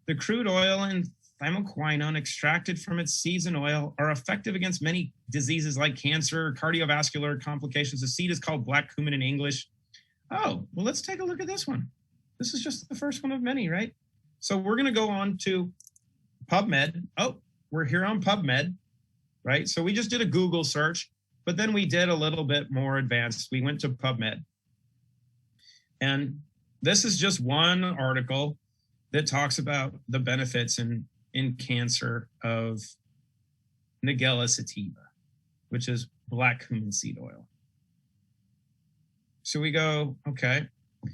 The crude oil and thymoquinone extracted from its seeds and oil are effective against many diseases like cancer, cardiovascular complications. The seed is called black cumin in English. Oh, well, let's take a look at this one. This is just the first one of many, right? So we're going to go on to PubMed. Oh, we're here on PubMed, right? So we just did a Google search, but then we did a little bit more advanced. We went to PubMed. And this is just one article that talks about the benefits in cancer of Nigella sativa, which is black cumin seed oil. So we go, okay,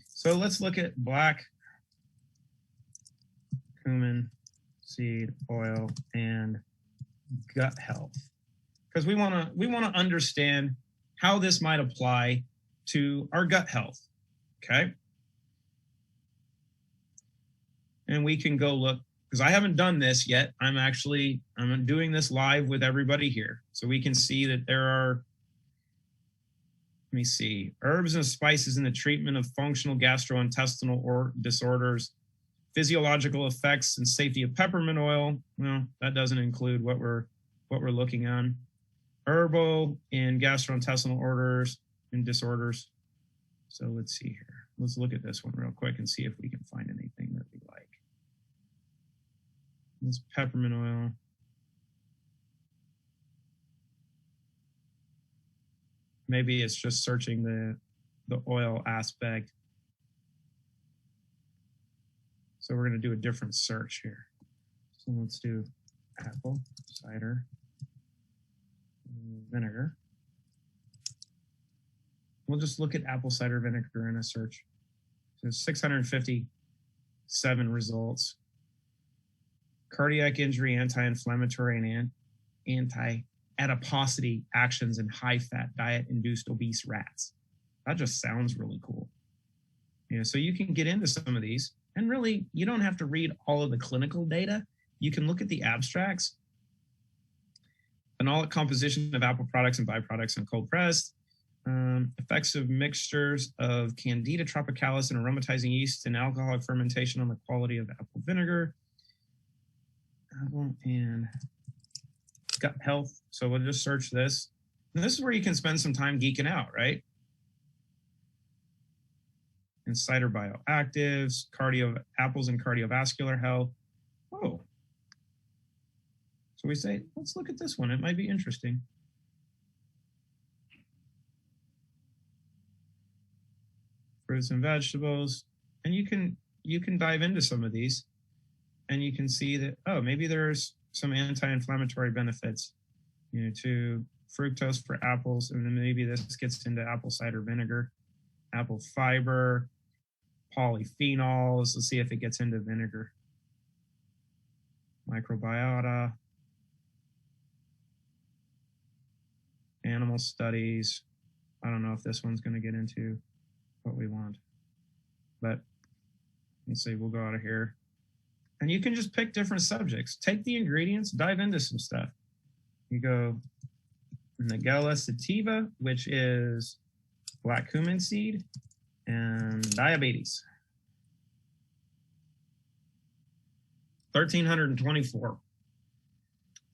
so let's look at black cumin seed oil and gut health, because we want to understand how this might apply to our gut health. Okay. And we can go look, because I haven't done this yet. I'm doing this live with everybody here. So we can see that there are, let me see, herbs and spices in the treatment of functional gastrointestinal or disorders, physiological effects and safety of peppermint oil. Well, that doesn't include what we're looking on. Herbal in gastrointestinal orders and disorders. So let's see here. Let's look at this one real quick and see if we can find anything that we like. This peppermint oil. Maybe it's just searching the oil aspect. So we're going to do a different search here. So let's do apple cider vinegar. We'll just look at apple cider vinegar in a search. So 657 results. Cardiac injury, anti-inflammatory, and anti-adiposity actions in high-fat diet-induced obese rats. That just sounds really cool. You know, so you can get into some of these, and really, you don't have to read all of the clinical data. You can look at the abstracts. Phenolic composition of apple products and byproducts in cold pressed. Effects of mixtures of Candida tropicalis and aromatizing yeast and alcoholic fermentation on the quality of apple vinegar. Apple and gut health. So we'll just search this. And this is where you can spend some time geeking out, right? And cider bioactives, apples and cardiovascular health. Oh. So we say, let's look at this one. It might be interesting. Fruits and vegetables. And you can dive into some of these and you can see that, oh, maybe there's some anti-inflammatory benefits, you know, to fructose for apples. And then maybe this gets into apple cider vinegar, apple fiber, polyphenols. Let's see if it gets into vinegar. Microbiota, animal studies. I don't know if this one's going to get into what we want, but let's see, we'll go out of here. And you can just pick different subjects. Take the ingredients, dive into some stuff. You go Nigella sativa, which is black cumin seed, and diabetes. 1,324.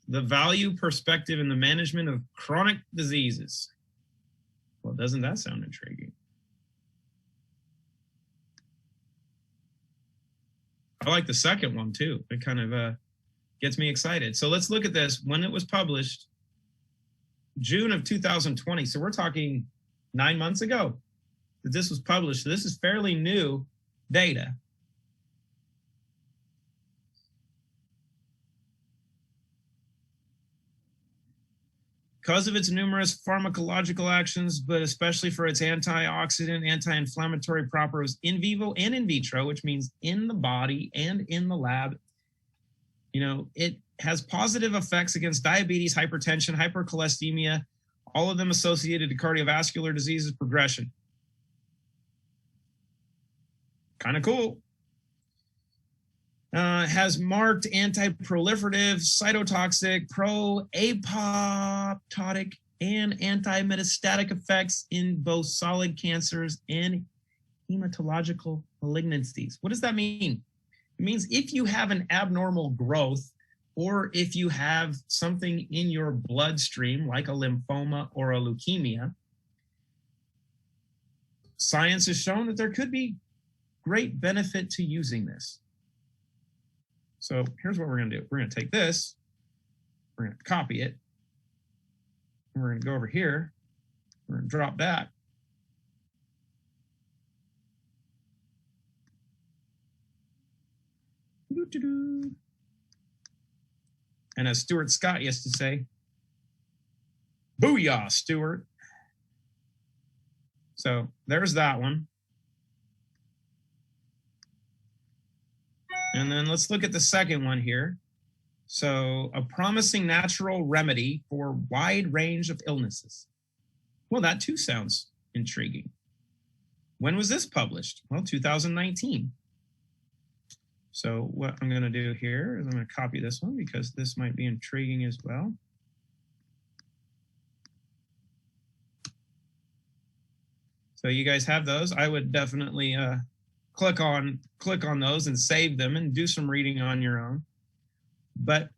The value perspective in the management of chronic diseases. Well, doesn't that sound intriguing? I like the second one too. It kind of gets me excited. So let's look at this. When it was published, June of 2020. So we're talking 9 months ago that this was published. So this is fairly new data. Because of its numerous pharmacological actions, but especially for its antioxidant, anti-inflammatory properties in vivo and in vitro, which means in the body and in the lab, you know, it has positive effects against diabetes, hypertension, hypercholesteremia, all of them associated to cardiovascular diseases progression. Kind of cool. Has marked anti-proliferative, cytotoxic, pro-apoptotic, and anti-metastatic effects in both solid cancers and hematological malignancies. What does that mean? It means if you have an abnormal growth or if you have something in your bloodstream like a lymphoma or a leukemia, science has shown that there could be great benefit to using this. So here's what we're going to do. We're going to take this, we're going to copy it, and we're going to go over here, we're going to drop that. And as Stuart Scott used to say, booyah, Stuart. So there's that one. And then let's look at the second one here. So a promising natural remedy for wide range of illnesses. Well, that too sounds intriguing. When was this published? Well, 2019. So what I'm going to do here is I'm going to copy this one because this might be intriguing as well. So you guys have those. I would definitely click on those and save them and do some reading on your own. But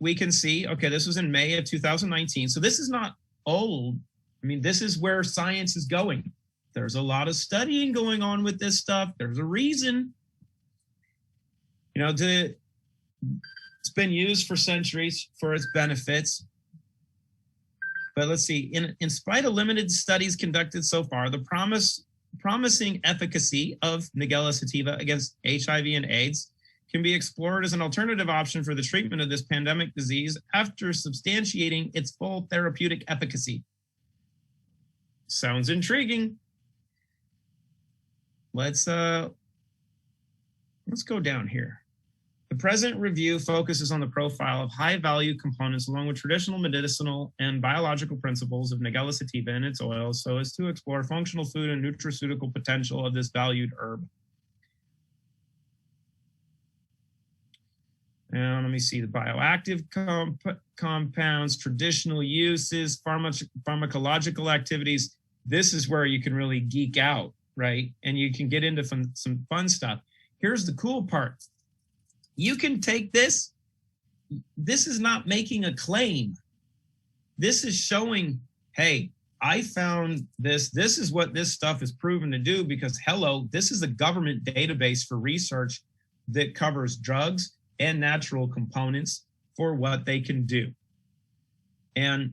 we can see, okay, this was in May of 2019. So this is not old. I mean, this is where science is going. There's a lot of studying going on with this stuff. There's a reason. You know, it's been used for centuries for its benefits. But let's see, in spite of limited studies conducted so far, the promising efficacy of Nigella sativa against HIV and AIDS can be explored as an alternative option for the treatment of this pandemic disease after substantiating its full therapeutic efficacy. Sounds intriguing. Let's go down here. The present review focuses on the profile of high-value components along with traditional medicinal and biological principles of Nigella sativa and its oils so as to explore functional food and nutraceutical potential of this valued herb. And let me see the bioactive compounds, traditional uses, pharmacological activities. This is where you can really geek out, right? And you can get into some fun stuff. Here's the cool part. You can take this. This is not making a claim. This is showing, hey, I found this. This is what this stuff is proven to do because, hello, this is a government database for research that covers drugs and natural components for what they can do. And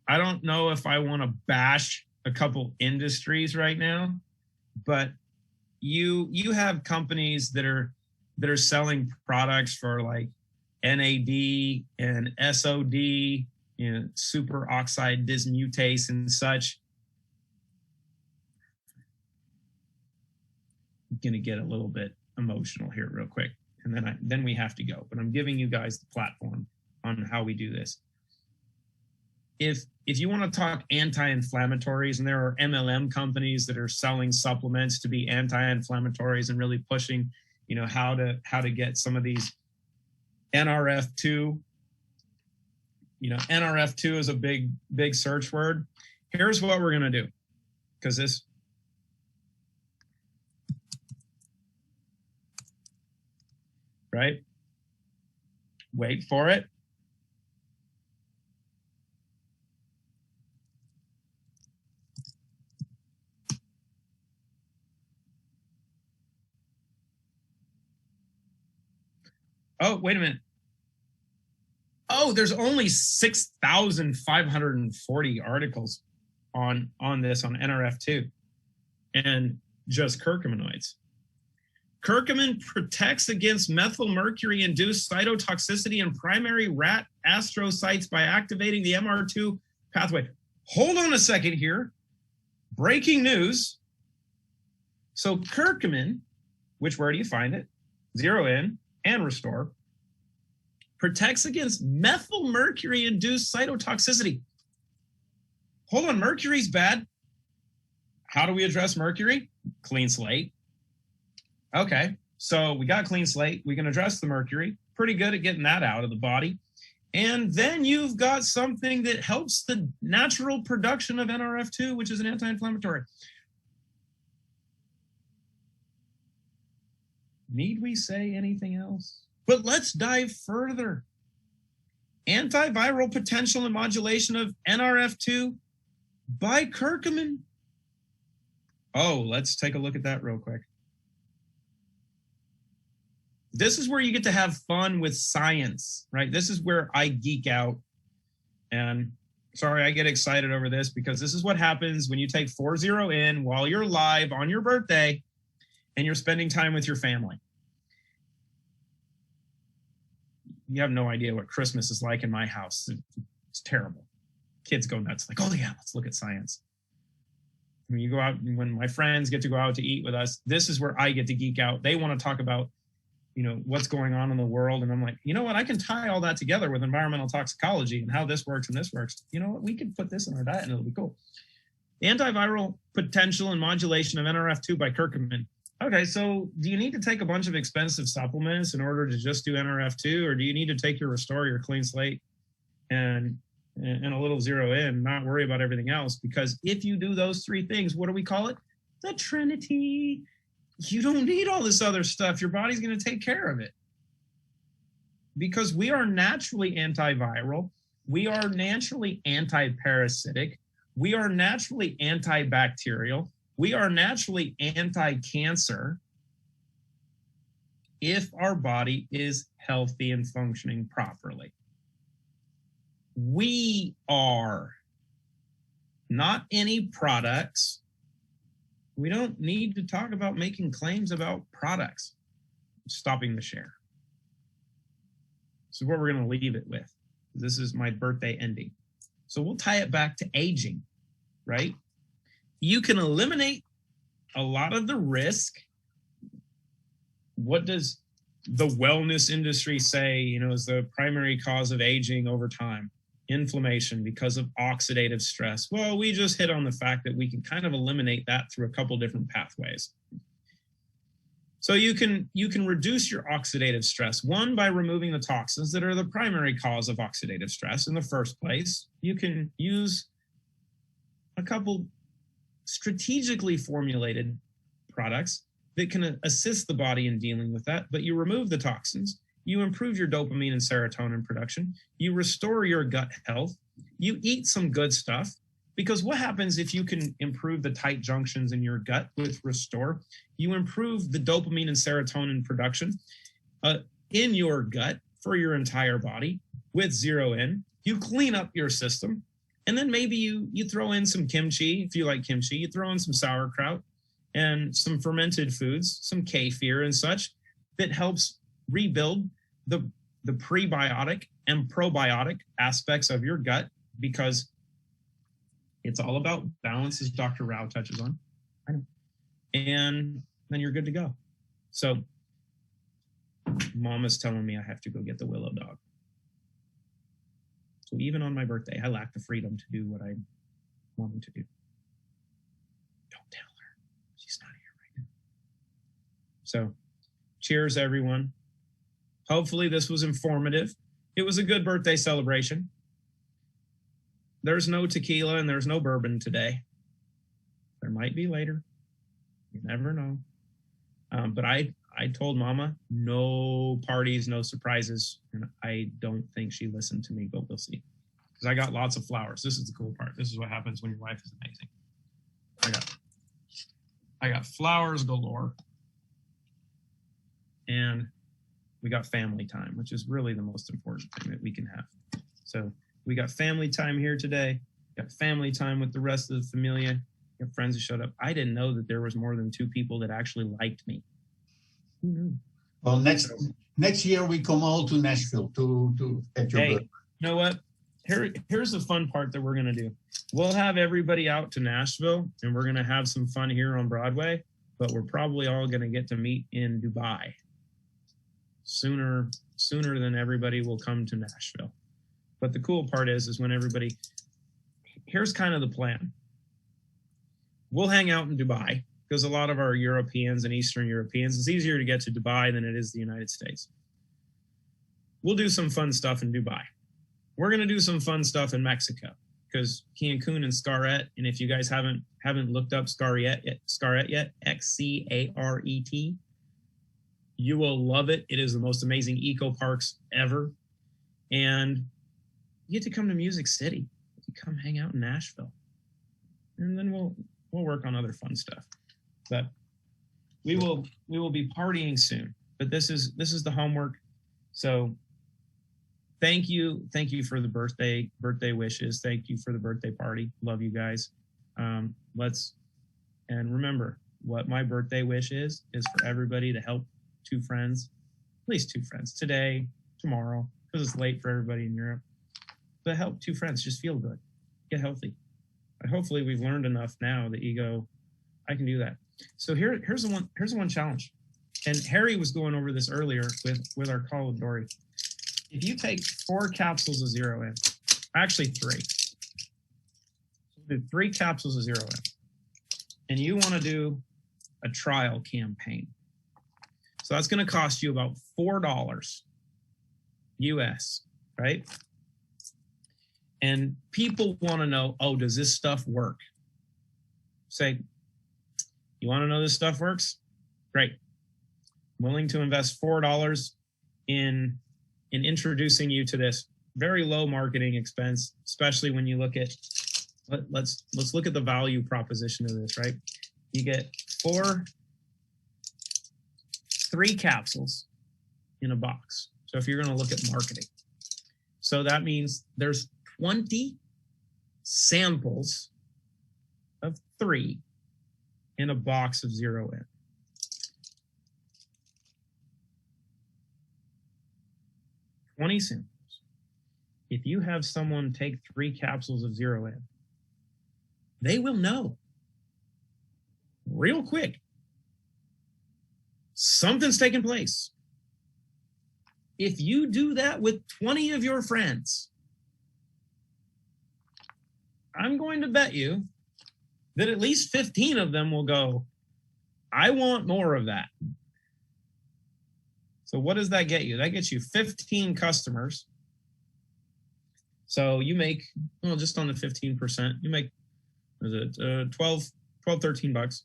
I don't know if I want to bash a couple industries right now, but you have companies that are selling products for like NAD and SOD, you know, superoxide dismutase and such. I'm gonna get a little bit emotional here real quick, and then we have to go. But I'm giving you guys the platform on how we do this. If you want to talk anti-inflammatories, and there are MLM companies that are selling supplements to be anti-inflammatories and really pushing, you know, how to get some of these NRF2. You know, NRF2 is a big search word. Here's what we're gonna do, because this. Right? Wait for it. Oh, wait a minute. Oh, there's only 6,540 articles on this on NRF2 and just curcuminoids. Curcumin protects against methylmercury-induced cytotoxicity in primary rat astrocytes by activating the MR2 pathway. Hold on a second here. Breaking news. So curcumin, which where do you find it? Zero in and restore, protects against methylmercury-induced cytotoxicity. Hold on, mercury's bad. How do we address mercury? Clean slate. Okay, so we got clean slate. We can address the mercury. Pretty good at getting that out of the body. And then you've got something that helps the natural production of NRF2, which is an anti-inflammatory. Need we say anything else? But let's dive further. Antiviral potential and modulation of NRF2 by curcumin. Oh, let's take a look at that real quick. This is where you get to have fun with science, right? This is where I geek out. And sorry, I get excited over this because this is what happens when you take 4-0 in while you're live on your birthday and you're spending time with your family. You have no idea what Christmas is like in my house. It's terrible. Kids go nuts, like, oh yeah, let's look at science. When you go out, when my friends get to go out to eat with us, this is where I get to geek out. They want to talk about, you know, what's going on in the world. And I'm like, you know what? I can tie all that together with environmental toxicology and how this works and this works. You know what? We could put this in our diet and it'll be cool. Antiviral potential and modulation of NRF2 by curcumin. Okay, so do you need to take a bunch of expensive supplements in order to just do NRF2, or do you need to take your Restore, your Clean Slate, and a little zero in, not worry about everything else? Because if you do those three things, what do we call it? The Trinity. You don't need all this other stuff. Your body's going to take care of it. Because we are naturally antiviral. We are naturally anti-parasitic. We are naturally antibacterial. We are naturally anti-cancer if our body is healthy and functioning properly. We are, not any products. We don't need to talk about making claims about products. Stopping the share. This is what we're going to leave it with. This is my birthday ending. So we'll tie it back to aging, right? You can eliminate a lot of the risk. What does the wellness industry say, is the primary cause of aging over time? Inflammation because of oxidative stress. Well, we just hit on the fact that we can kind of eliminate that through a couple different pathways. So you can reduce your oxidative stress, one, by removing the toxins that are the primary cause of oxidative stress in the first place. You can use a couple strategically formulated products that can assist the body in dealing with that, but you remove the toxins, you improve your dopamine and serotonin production, you restore your gut health, you eat some good stuff, because what happens if you can improve the tight junctions in your gut with Restore? You improve the dopamine and serotonin production in your gut for your entire body with Zero In. You clean up your system, and then maybe you throw in some kimchi, if you like kimchi, you throw in some sauerkraut and some fermented foods, some kefir and such, that helps rebuild the prebiotic and probiotic aspects of your gut, because it's all about balance, as Dr. Rao touches on. And then you're good to go. So Mama's telling me I have to go get the willow dog. So even on my birthday, I lack the freedom to do what I want to do. Don't tell her. She's not here right now. So cheers, everyone. Hopefully this was informative. It was a good birthday celebration. There's no tequila and there's no bourbon today. There might be later. You never know. But I told Mama no parties, no surprises. And I don't think she listened to me, but we'll see. Because I got lots of flowers. This is the cool part. This is what happens when your wife is amazing. I got flowers galore. And we got family time, which is really the most important thing that we can have. So we got family time here today. Got family time with the rest of the familia. Got friends who showed up. I didn't know that there was more than 2 people that actually liked me. Who knew? Well, next year we come all to Nashville to at your birthday. You know what? Here's the fun part that we're gonna do. We'll have everybody out to Nashville, and we're gonna have some fun here on Broadway. But we're probably all gonna get to meet in Dubai sooner than everybody will come to Nashville. But the cool part is when everybody, here's kind of the plan. We'll hang out in Dubai, because a lot of our Europeans and Eastern Europeans, it's easier to get to Dubai than it is the United States. We'll do some fun stuff in Dubai. We're going to do some fun stuff in Mexico, because Cancun and Xcaret, and if you guys haven't looked up Xcaret yet, Xcaret, you will love it. It is the most amazing eco parks ever. And you get to come to Music City. You come hang out in Nashville. And then we'll work on other fun stuff. But we will be partying soon. But this is the homework. So thank you for the birthday wishes. Thank you for the birthday party. Love you guys. And remember, what my birthday wish is for everybody to help 2 friends, at least 2 friends today, tomorrow, because it's late for everybody in Europe. But help 2 friends just feel good, get healthy. And hopefully we've learned enough now that you go, I can do that. So here's the one challenge. And Harry was going over this earlier with our call with Dory. If you take 4 capsules of Zero In, actually 3. Do 3 capsules of Zero In. And you want to do a trial campaign. So that's going to cost you about $4 US, right? And people want to know, oh, does this stuff work? Say, you want to know this stuff works? Great. I'm willing to invest $4 in introducing you to this very low marketing expense, especially when you look at, let's look at the value proposition of this, right? You get 3 capsules in a box. So if you're going to look at marketing, so that means there's 20 samples of 3 in a box of 0N. $20 samples. If you have someone take 3 capsules of 0N, they will know real quick something's taking place. If you do that with 20 of your friends, I'm going to bet you that at least 15 of them will go, I want more of that. So what does that get you? That gets you 15 customers. So you make, well, just on the 15%, you make, what is it, 13 bucks.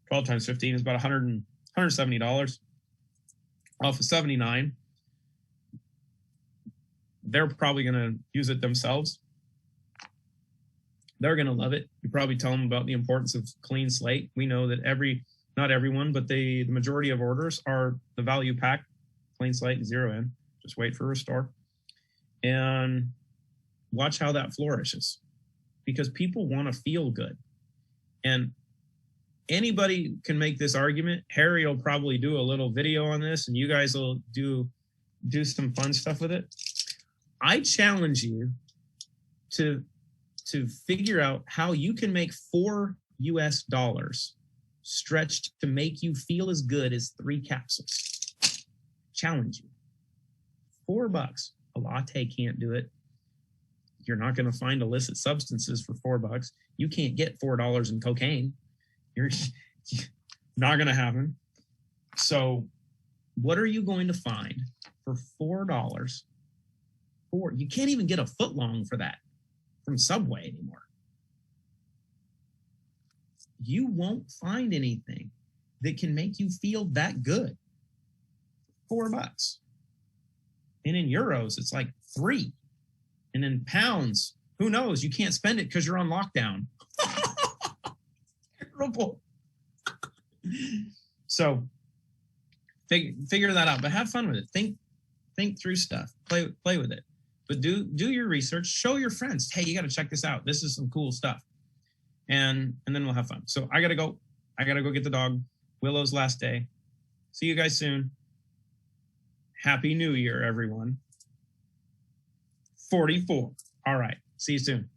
12 times 15 is about $170 off of 79. They're probably going to use it themselves. They're going to love it. You probably tell them about the importance of clean slate. We know that not everyone, but the majority of orders are the value pack, clean slate and 0N. Just wait for restore. And watch how that flourishes, because people want to feel good. And anybody can make this argument. Harry will probably do a little video on this, and you guys will do some fun stuff with it. I challenge you to figure out how you can make $4 stretched to make you feel as good as 3 capsules. Challenge you. $4. A latte can't do it. You're not going to find illicit substances for $4. You can't get $4 in cocaine. You're not going to happen. So what are you going to find for $4? You can't even get a foot long for that from Subway anymore. You won't find anything that can make you feel that good. $4. And in euros, it's like 3. And in pounds, who knows? You can't spend it because you're on lockdown. Terrible. So figure that out, but have fun with it. Think through stuff. Play with it. But do your research. Show your friends. Hey, you got to check this out. This is some cool stuff. And then we'll have fun. So I got to go. I got to go get the dog. Willow's last day. See you guys soon. Happy New Year, everyone. 44. All right. See you soon.